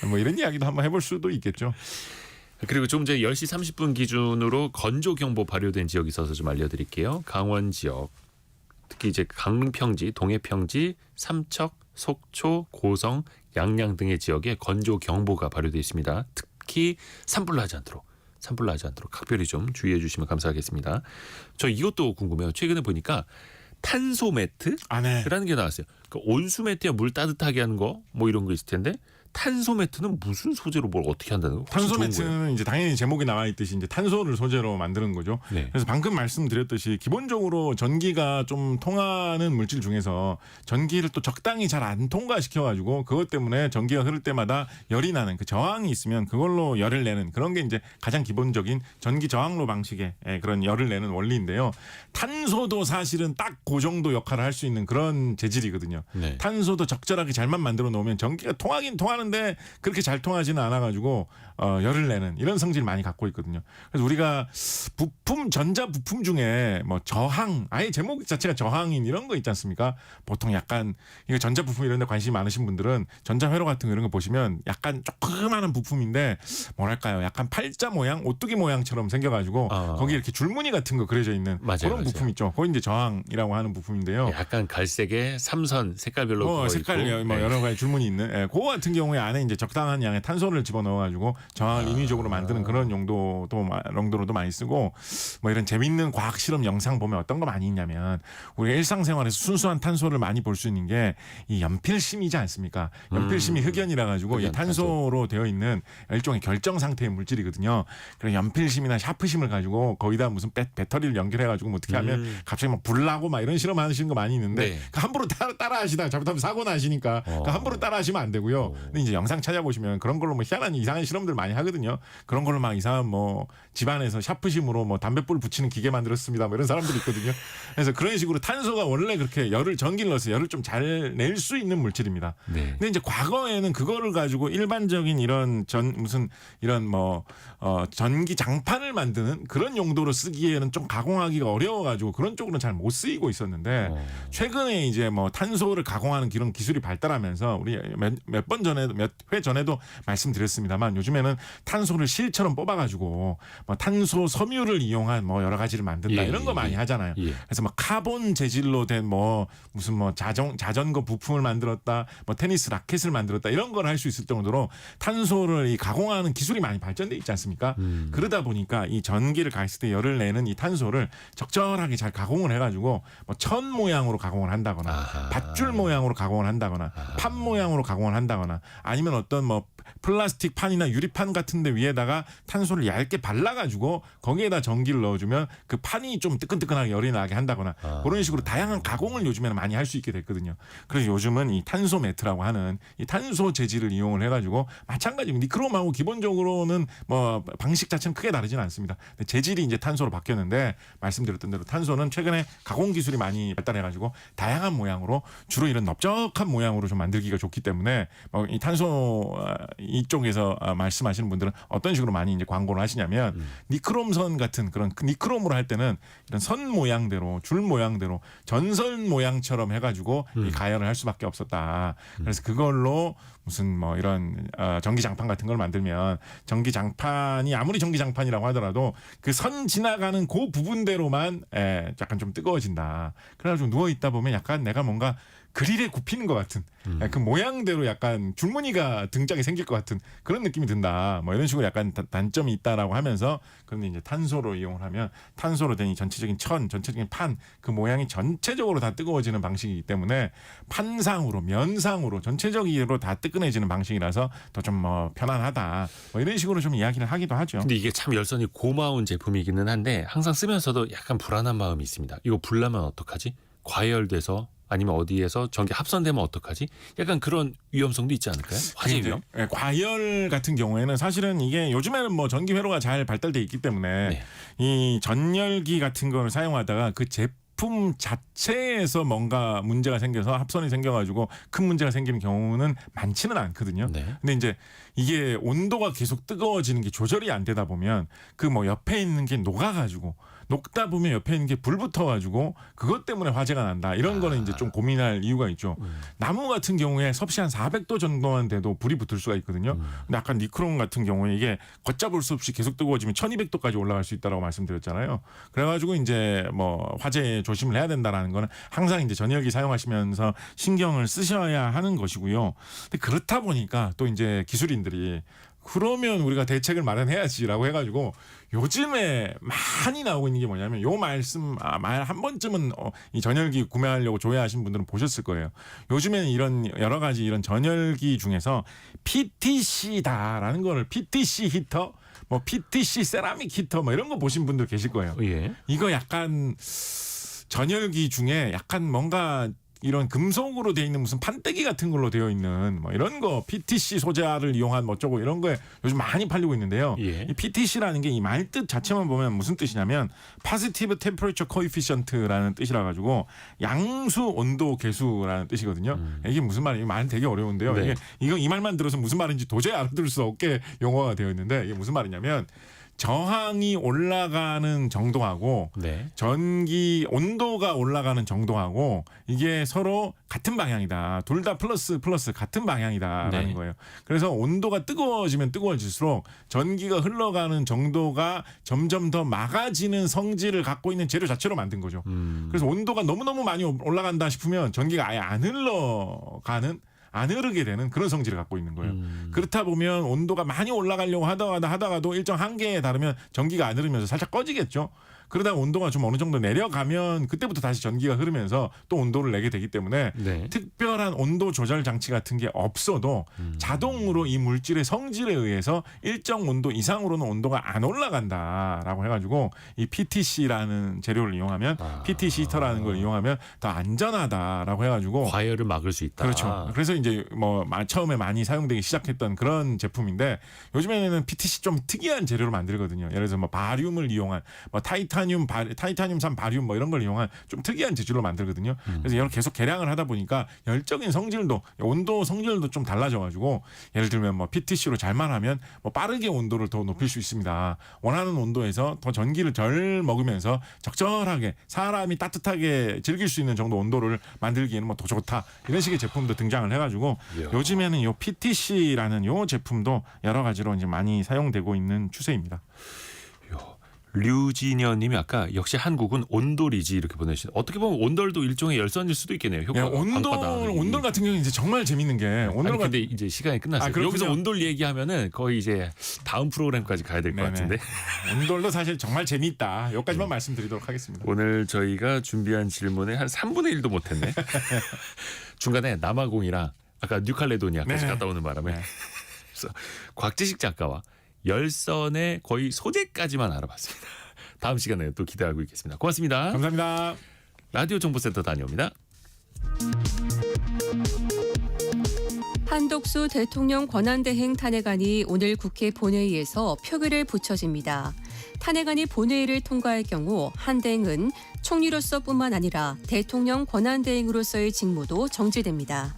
뭐 이런 이야기도 한번 해볼 수도 있겠죠. 그리고 좀 전에 10시 30분 기준으로 건조 경보 발효된 지역이 있어서 좀 알려드릴게요. 강원 지역, 특히 이제 강릉 평지, 동해 평지, 삼척, 속초, 고성, 양양 등의 지역에 건조 경보가 발효되어 있습니다. 특히 산불 나지 않도록 각별히 좀 주의해 주시면 감사하겠습니다. 저 이것도 궁금해요. 최근에 보니까 탄소 매트라는 네. 게 나왔어요. 그러니까 온수 매트야 물 따뜻하게 하는 거 뭐 이런 거 있을 텐데 탄소 매트는 무슨 소재로 뭘 어떻게 한다는 거? 탄소 좋은 거예요? 매트는 이제 당연히 제목에 나와 있듯이 이제 탄소를 소재로 만드는 거죠. 네. 그래서 방금 말씀드렸듯이 기본적으로 전기가 좀 통하는 물질 중에서 전기를 또 적당히 잘 안 통과시켜 가지고 그것 때문에 전기가 흐를 때마다 열이 나는 그 저항이 있으면 그걸로 열을 내는 그런 게 이제 가장 기본적인 전기 저항로 방식의 그런 열을 내는 원리인데요. 탄소도 사실은 딱 그 정도 역할을 할 수 있는 그런 재질이거든요. 네. 탄소도 적절하게 잘만 만들어 놓으면 전기가 통하긴 통하는데 그렇게 잘 통하지는 않아 가지고 열을 내는 이런 성질을 많이 갖고 있거든요. 그래서 우리가 부품 전자 부품 중에 뭐 저항 아예 제목 자체가 저항인 이런 거 있지 않습니까? 보통 약간 이거 전자 부품 이런 데 관심이 많으신 분들은 전자 회로 같은 거 이런 거 보시면 약간 조그마한 부품인데 뭐랄까요? 약간 팔자 모양, 오뚜기 모양처럼 생겨 가지고 거기 이렇게 줄무늬 같은 거 그려져 있는 그런 부품 있죠. 그거 이제 저항이라고 하는 부품인데요. 약간 갈색에 삼선 색깔별로 색깔 뭐 여러 가지 줄무늬 있는 그거 같은 경우는 경우에 안에 이제 적당한 양의 탄소를 집어넣어가지고 저항을 인위적으로 만드는 그런 용도로도 많이 쓰고 뭐 이런 재밌는 과학 실험 영상 보면 어떤 거 많이 있냐면 우리가 일상생활에서 순수한 탄소를 많이 볼 수 있는 게 이 연필심이지 않습니까? 연필심이 흑연이라 가지고 이 흑연, 탄소로 되어 있는 일종의 결정 상태의 물질이거든요. 그래서 연필심이나 샤프심을 가지고 거기다 무슨 배터리를 연결해가지고 뭐 어떻게 하면 갑자기 막 불나고 막 이런 실험하시는 거 많이 있는데 네. 그 함부로 따라하시다가 잘못하면 사고 나시니까 그 함부로 따라하시면 안 되고요. 근데 이제 영상 찾아보시면 그런 걸로 뭐 희한한 이상한 실험들 많이 하거든요. 그런 걸로 막 이상한 뭐 집안에서 샤프심으로 뭐 담뱃불 붙이는 기계 만들었습니다. 뭐 이런 사람들이 있거든요. 그래서 그런 식으로 탄소가 원래 그렇게 전기를 넣어서 열을 좀 잘 낼 수 있는 물질입니다. 네. 근데 이제 과거에는 그거를 가지고 일반적인 이런 이런 전기 장판을 만드는 그런 용도로 쓰기에는 좀 가공하기가 어려워가지고 그런 쪽으로는 잘 못 쓰이고 있었는데 최근에 이제 뭐 탄소를 가공하는 그런 기술이 발달하면서 우리 몇 회 전에도 말씀드렸습니다만 요즘에는 탄소를 실처럼 뽑아가지고 뭐 탄소 섬유를 이용한 뭐 여러 가지를 만든다 이런 거 많이 하잖아요. 그래서 뭐 카본 재질로 된 뭐 무슨 뭐 자전거 부품을 만들었다, 뭐 테니스 라켓을 만들었다 이런 걸 할 수 있을 정도로 탄소를 이 가공하는 기술이 많이 발전돼 있지 않습니까? 그러다 보니까 이 전기를 가했을 때 열을 내는 이 탄소를 적절하게 잘 가공을 해가지고 뭐 천 모양으로 가공을 한다거나 밧줄 모양으로 가공을 한다거나 판 모양으로 가공을 한다거나 아니면 어떤 뭐 플라스틱 판이나 유리판 같은데 위에다가 탄소를 얇게 발라가지고 거기에다 전기를 넣어주면 그 판이 좀 뜨끈뜨끈하게 열이 나게 한다거나 그런 식으로 다양한 가공을 요즘에는 많이 할 수 있게 됐거든요. 그래서 요즘은 이 탄소 매트라고 하는 이 탄소 재질을 이용을 해가지고 마찬가지로 니크롬하고 기본적으로는 뭐 방식 자체는 크게 다르지는 않습니다. 근데 재질이 이제 탄소로 바뀌었는데 말씀드렸던 대로 탄소는 최근에 가공 기술이 많이 발달해가지고 다양한 모양으로 주로 이런 넓적한 모양으로 좀 만들기가 좋기 때문에 이 탄소 이쪽에서 말씀하시는 분들은 어떤 식으로 많이 이제 광고를 하시냐면 니크롬선 같은 그런 니크롬으로 할 때는 이런 선 모양대로 줄 모양대로 전선 모양처럼 해가지고 이 가열을 할 수밖에 없었다. 그래서 그걸로 무슨 뭐 이런 전기장판 같은 걸 만들면 전기장판이 아무리 전기장판이라고 하더라도 그 선 지나가는 그 부분대로만 약간 좀 뜨거워진다. 그래가지고 누워 있다 보면 약간 내가 뭔가 그릴에 굽히는 것 같은 그 모양대로 약간 줄무늬가 등장이 생길 것 같은 그런 느낌이 든다. 뭐 이런 식으로 약간 단점이 있다라고 하면서 그런데 이제 탄소로 이용을 하면 탄소로 된 이 전체적인 전체적인 판 그 모양이 전체적으로 다 뜨거워지는 방식이기 때문에 판상으로 면상으로 전체적으로 다 뜨끈해지는 방식이라서 더 좀 뭐 편안하다. 뭐 이런 식으로 좀 이야기를 하기도 하죠. 근데 이게 참 열선이 고마운 제품이기는 한데 항상 쓰면서도 약간 불안한 마음이 있습니다. 이거 불나면 어떡하지? 과열돼서 아니면 어디에서 전기 합선되면 어떡하지? 약간 그런 위험성도 있지 않을까요? 화재 위험? 과열 같은 경우에는 사실은 이게 요즘에는 뭐 전기 회로가 잘 발달돼 있기 때문에 이 전열기 같은 거를 사용하다가 그 제품 자체에서 뭔가 문제가 생겨서 합선이 생겨가지고 큰 문제가 생기는 경우는 많지는 않거든요. 근데 이제 이게 온도가 계속 뜨거워지는 게 조절이 안 되다 보면 그 뭐 옆에 있는 게 녹아가지고 녹다 보면 옆에 있는 게 불 붙어가지고 그것 때문에 화재가 난다. 이런 거는 이제 좀 고민할 이유가 있죠. 나무 같은 경우에 섭씨 한 400도 정도만 돼도 불이 붙을 수가 있거든요. 근데 아까 니크롬 같은 경우에 이게 걷잡을 수 없이 계속 뜨거워지면 1200도까지 올라갈 수 있다라고 말씀드렸잖아요. 그래가지고 이제 뭐 화재에 조심을 해야 된다라는 거는 항상 이제 전열기 사용하시면서 신경을 쓰셔야 하는 것이고요. 근데 그렇다 보니까 또 이제 기술인들이 그러면 우리가 대책을 마련해야지라고 해가지고 요즘에 많이 나오고 있는 게 뭐냐면 요 말 한 번쯤은 이 전열기 구매하려고 조회하신 분들은 보셨을 거예요. 요즘에는 이런 여러 가지 이런 전열기 중에서 PTC다라는 거를 PTC 히터, 뭐 PTC 세라믹 히터 뭐 이런 거 보신 분들 계실 거예요. 이거 약간 전열기 중에 약간 뭔가 이런 금속으로 되어 있는 무슨 판때기 같은 걸로 되어 있는 뭐 이런 거 PTC 소재를 이용한 뭐 어쩌고 이런 거에 요즘 많이 팔리고 있는데요. 이 PTC라는 게 이 말뜻 자체만 보면 무슨 뜻이냐면 Positive Temperature Coefficient라는 뜻이라 가지고 양수 온도 계수라는 뜻이거든요. 이게 무슨 말이에요? 말은 되게 어려운데요. 이거 이 말만 들어서 무슨 말인지 도저히 알아들을 수 없게 용어가 되어 있는데 이게 무슨 말이냐면 저항이 올라가는 정도하고 전기 온도가 올라가는 정도하고 이게 서로 같은 방향이다. 둘 다 플러스 같은 방향이다라는 거예요. 그래서 온도가 뜨거워지면 뜨거워질수록 전기가 흘러가는 정도가 점점 더 막아지는 성질을 갖고 있는 재료 자체로 만든 거죠. 그래서 온도가 너무너무 많이 올라간다 싶으면 전기가 아예 안 흘러가는 안 흐르게 되는 그런 성질을 갖고 있는 거예요. 그렇다 보면 온도가 많이 올라가려고 하다가도 일정 한계에 달하면 전기가 안 흐르면서 살짝 꺼지겠죠. 그러다 온도가 좀 어느 정도 내려가면 그때부터 다시 전기가 흐르면서 또 온도를 내게 되기 때문에 네. 특별한 온도 조절 장치 같은 게 없어도 자동으로 이 물질의 성질에 의해서 일정 온도 이상으로는 온도가 안 올라간다라고 해가지고 이 PTC라는 재료를 이용하면 PTC 히터라는 걸 이용하면 더 안전하다라고 해가지고 과열을 막을 수 있다. 그렇죠. 그래서 이제 뭐 처음에 많이 사용되기 시작했던 그런 제품인데 요즘에는 PTC 좀 특이한 재료로 만들거든요. 예를 들어서 뭐 바륨을 이용한 뭐 타이타늄산 바륨 뭐 이런 걸 이용한 좀 특이한 재질로 만들거든요. 그래서 이걸 계속 개량을 하다 보니까 열적인 성질도 온도 성질도 좀 달라져가지고 예를 들면 뭐 PTC로 잘만 하면 뭐 빠르게 온도를 더 높일 수 있습니다. 원하는 온도에서 더 전기를 덜 먹으면서 적절하게 사람이 따뜻하게 즐길 수 있는 정도 온도를 만들기에는 뭐 더 좋다 이런 식의 제품도 등장을 해가지고 이야. 요즘에는 요 PTC라는 요 제품도 여러 가지로 이제 많이 사용되고 있는 추세입니다. 류진현님이 아까 역시 한국은 온돌이지 이렇게 보내주신. 어떻게 보면 온돌도 일종의 열선일 수도 있겠네요. 효과가 온돌 같은 경우는 이제 정말 재밌는 게 온돌 근데 이제 시간이 끝났어요. 그렇군요. 여기서 온돌 얘기하면은 거의 이제 다음 프로그램까지 가야 될 것 같은데. 온돌도 사실 정말 재미있다. 여기까지만 말씀드리도록 하겠습니다. 오늘 저희가 준비한 질문에 한 3분의 1도 못했네. 중간에 남아공이랑 아까 뉴칼레도니아까지 갔다 오는 바람에 그래서 곽지식 작가와 열선의 거의 소재까지만 알아봤습니다. 다음 시간에 또 기대하고 있겠습니다. 고맙습니다. 감사합니다. 라디오 정보센터 다녀옵니다. 한덕수 대통령 권한대행 탄핵안이 오늘 국회 본회의에서 표결에 붙여집니다. 탄핵안이 본회의를 통과할 경우 한 대행은 총리로서뿐만 아니라 대통령 권한대행으로서의 직무도 정지됩니다.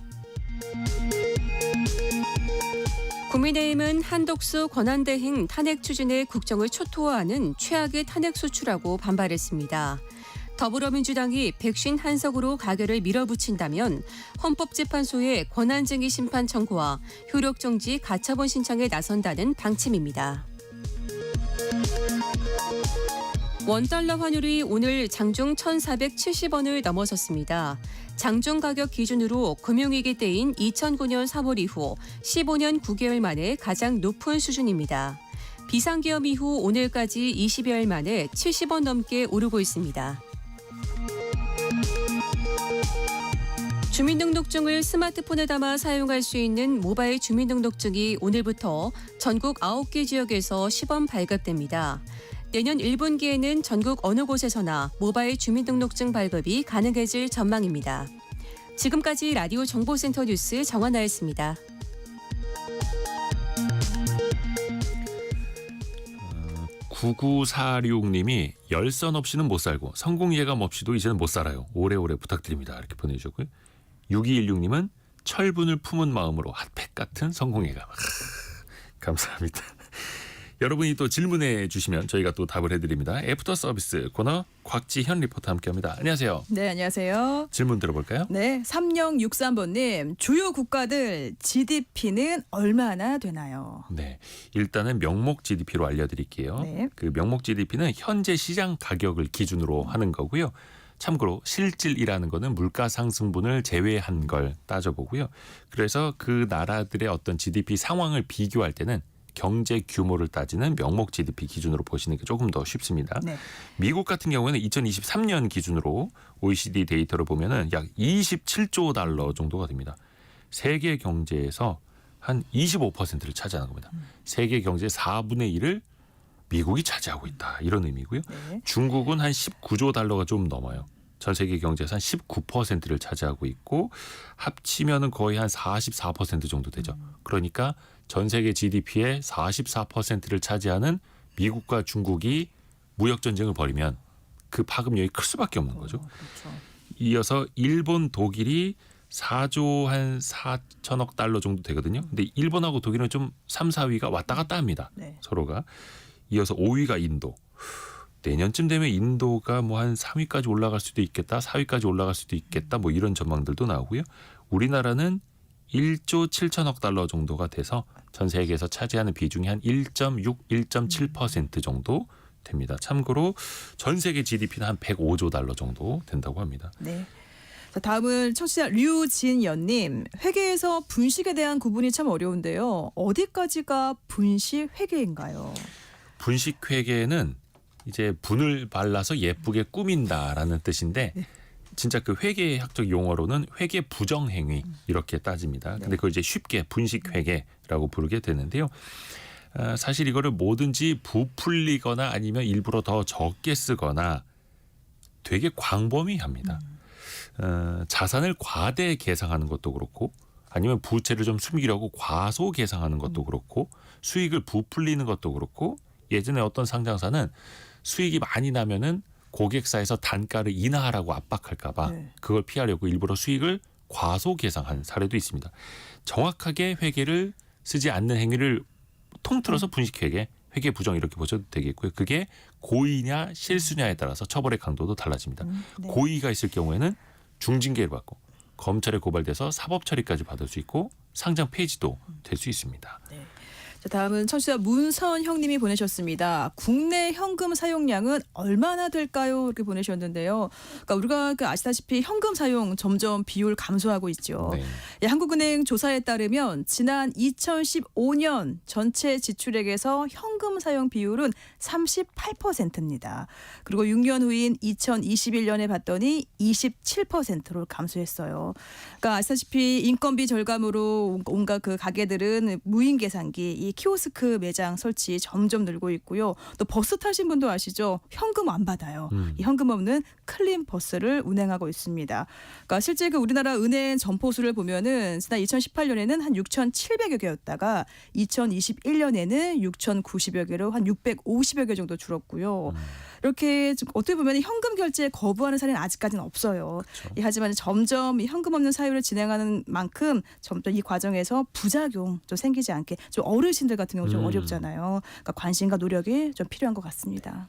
국민의힘은 한덕수 권한대행 탄핵 추진에 국정을 초토화하는 최악의 탄핵 소추라고 반발했습니다. 더불어민주당이 151석으로 가결을 밀어붙인다면 헌법재판소의 권한쟁의 심판 청구와 효력정지 가처분 신청에 나선다는 방침입니다. 원달러 환율이 오늘 장중 1,470원을 넘어섰습니다. 장중 가격 기준으로 금융위기 때인 2009년 3월 이후 15년 9개월 만에 가장 높은 수준입니다. 비상계엄 이후 오늘까지 20여일 만에 70원 넘게 오르고 있습니다. 주민등록증을 스마트폰에 담아 사용할 수 있는 모바일 주민등록증이 오늘부터 전국 9개 지역에서 시범 발급됩니다. 내년 1분기에는 전국 어느 곳에서나 모바일 주민등록증 발급이 가능해질 전망입니다. 지금까지 라디오 정보센터 뉴스 정한나였습니다. (9946님이) 열선 없이는 못 살고 성공예감 없이도 이제는 못 살아요. 오래오래 부탁드립니다. 이렇게 보내주셨고요. 6216님은 철분을 품은 마음으로 핫팩 같은 성공예감. 감사합니다. 여러분이 또 질문해 주시면 저희가 또 답을 해드립니다. 애프터 서비스 코너 곽지현 리포터 함께합니다. 안녕하세요. 네, 안녕하세요. 질문 들어볼까요? 네, 3063번님. 주요 국가들 GDP는 얼마나 되나요? 네, 일단은 명목 GDP로 알려드릴게요. 네. 그 명목 GDP는 현재 시장 가격을 기준으로 하는 거고요. 참고로 실질이라는 거는 물가 상승분을 제외한 걸 따져보고요. 그래서 그 나라들의 어떤 GDP 상황을 비교할 때는 경제 규모를 따지는 명목 GDP 기준으로 보시는 게 조금 더 쉽습니다. 네. 미국 같은 경우에는 2023년 기준으로 OECD 데이터를 보면은 약 27조 달러 정도가 됩니다. 세계 경제에서 한 25%를 차지하는 겁니다. 세계 경제의 4분의 1을 미국이 차지하고 있다. 이런 의미고요. 네. 중국은 한 19조 달러가 좀 넘어요. 전 세계 경제에서 한 19%를 차지하고 있고 합치면은 거의 한 44% 정도 되죠. 그러니까 전 세계 GDP의 44%를 차지하는 미국과 중국이 무역 전쟁을 벌이면 그 파급력이 클 수밖에 없는 거죠. 그렇죠. 이어서 일본, 독일이 4조 한 4천억 달러 정도 되거든요. 근데 일본하고 독일은 좀 3, 4위가 왔다 갔다 합니다. 네. 서로가. 이어서 5위가 인도. 내년쯤 되면 인도가 뭐 한 3위까지 올라갈 수도 있겠다. 4위까지 올라갈 수도 있겠다. 뭐 이런 전망들도 나오고요. 우리나라는 1조 7천억 달러 정도가 돼서 전 세계에서 차지하는 비중이 한 1.6, 1.7% 정도 됩니다. 참고로 전 세계 GDP는 한 105조 달러 정도 된다고 합니다. 네. 자, 다음은 청취자 류진연님. 회계에서 분식에 대한 구분이 참 어려운데요. 어디까지가 분식 회계인가요? 분식 회계는 이제 분을 발라서 예쁘게 꾸민다라는 뜻인데 진짜 그 회계학적 용어로는 회계 부정 행위 이렇게 따집니다. 근데 그걸 이제 쉽게 분식 회계라고 부르게 되는데요. 사실 이거를 뭐든지 부풀리거나 아니면 일부러 더 적게 쓰거나 되게 광범위합니다. 자산을 과대 계상하는 것도 그렇고 아니면 부채를 좀 숨기려고 과소 계상하는 것도 그렇고 수익을 부풀리는 것도 그렇고 예전에 어떤 상장사는 수익이 많이 나면은 고객사에서 단가를 인하하라고 압박할까 봐 네. 그걸 피하려고 일부러 수익을 과소 계상한 사례도 있습니다. 정확하게 회계를 쓰지 않는 행위를 통틀어서 분식회계, 회계 부정 이렇게 보셔도 되겠고요. 그게 고의냐 실수냐에 따라서 처벌의 강도도 달라집니다. 네. 고의가 있을 경우에는 중징계를 받고 검찰에 고발돼서 사법 처리까지 받을 수 있고 상장 폐지도 될 수 있습니다. 자, 다음은 청취자 문선형님이 보내셨습니다. 국내 현금 사용량은 얼마나 될까요? 이렇게 보내셨는데요. 그러니까 우리가 아시다시피 현금 사용 점점 비율 감소하고 있죠. 네. 예, 한국은행 조사에 따르면 지난 2015년 전체 지출액에서 현금 사용 비율은 38%입니다. 그리고 6년 후인 2021년에 봤더니 27%로 감소했어요. 그러니까 아시다시피 인건비 절감으로 온갖 그 가게들은 무인 계산기, 이 키오스크 매장 설치 점점 늘고 있고요. 또 버스 타신 분도 아시죠? 현금 안 받아요. 이 현금 없는 클린 버스를 운행하고 있습니다. 그러니까 실제 그 우리나라 은행 점포수를 보면은 지난 2018년에는 한 6,700여 개였다가 2021년에는 6,090여 개로 한 650여 개 정도 줄었고요. 이렇게 좀 어떻게 보면 현금 결제 거부하는 사례는 아직까지는 없어요. 그렇죠. 하지만 점점 이 현금 없는 사유를 진행하는 만큼 점점 이 과정에서 부작용 좀 생기지 않게 좀 어르신들 같은 경우 좀 어렵잖아요. 그러니까 관심과 노력이 좀 필요한 것 같습니다.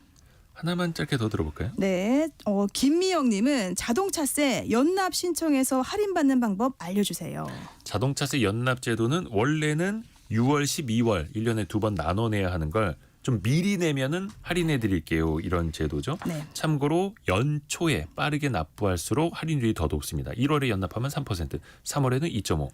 하나만 짧게 더 들어볼까요? 네, 김미영님은 자동차세 연납 신청해서 할인받는 방법 알려주세요. 자동차세 연납 제도는 원래는 6월, 12월 1년에 2번 나눠내야 하는 걸 좀 미리 내면은 할인해 드릴게요. 이런 제도죠. 네. 참고로 연초에 빠르게 납부할수록 할인율이 더 높습니다. 1월에 연납하면 3%, 3월에는 2.5%.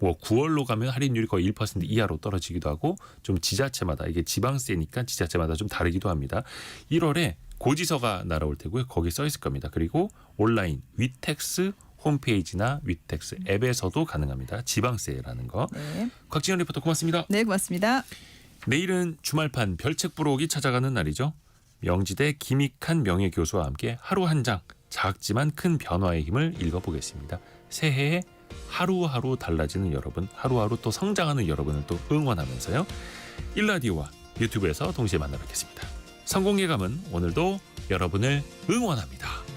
뭐 9월로 가면 할인율이 거의 1% 이하로 떨어지기도 하고 좀 지자체마다 이게 지방세니까 지자체마다 좀 다르기도 합니다. 1월에 고지서가 날아올 테고요. 거기 써 있을 겁니다. 그리고 온라인 위텍스 홈페이지나 위텍스 앱에서도 가능합니다. 지방세라는 거. 네, 곽지연 리포터 고맙습니다. 네 고맙습니다. 내일은 주말판 별책 보러 오기 찾아가는 날이죠. 명지대 김익한 명예교수와 함께 하루 한 장 작지만 큰 변화의 힘을 읽어보겠습니다. 새해에 하루하루 달라지는 여러분, 하루하루 또 성장하는 여러분을 또 응원하면서요. 일라디오와 유튜브에서 동시에 만나 뵙겠습니다. 성공예감은 오늘도 여러분을 응원합니다.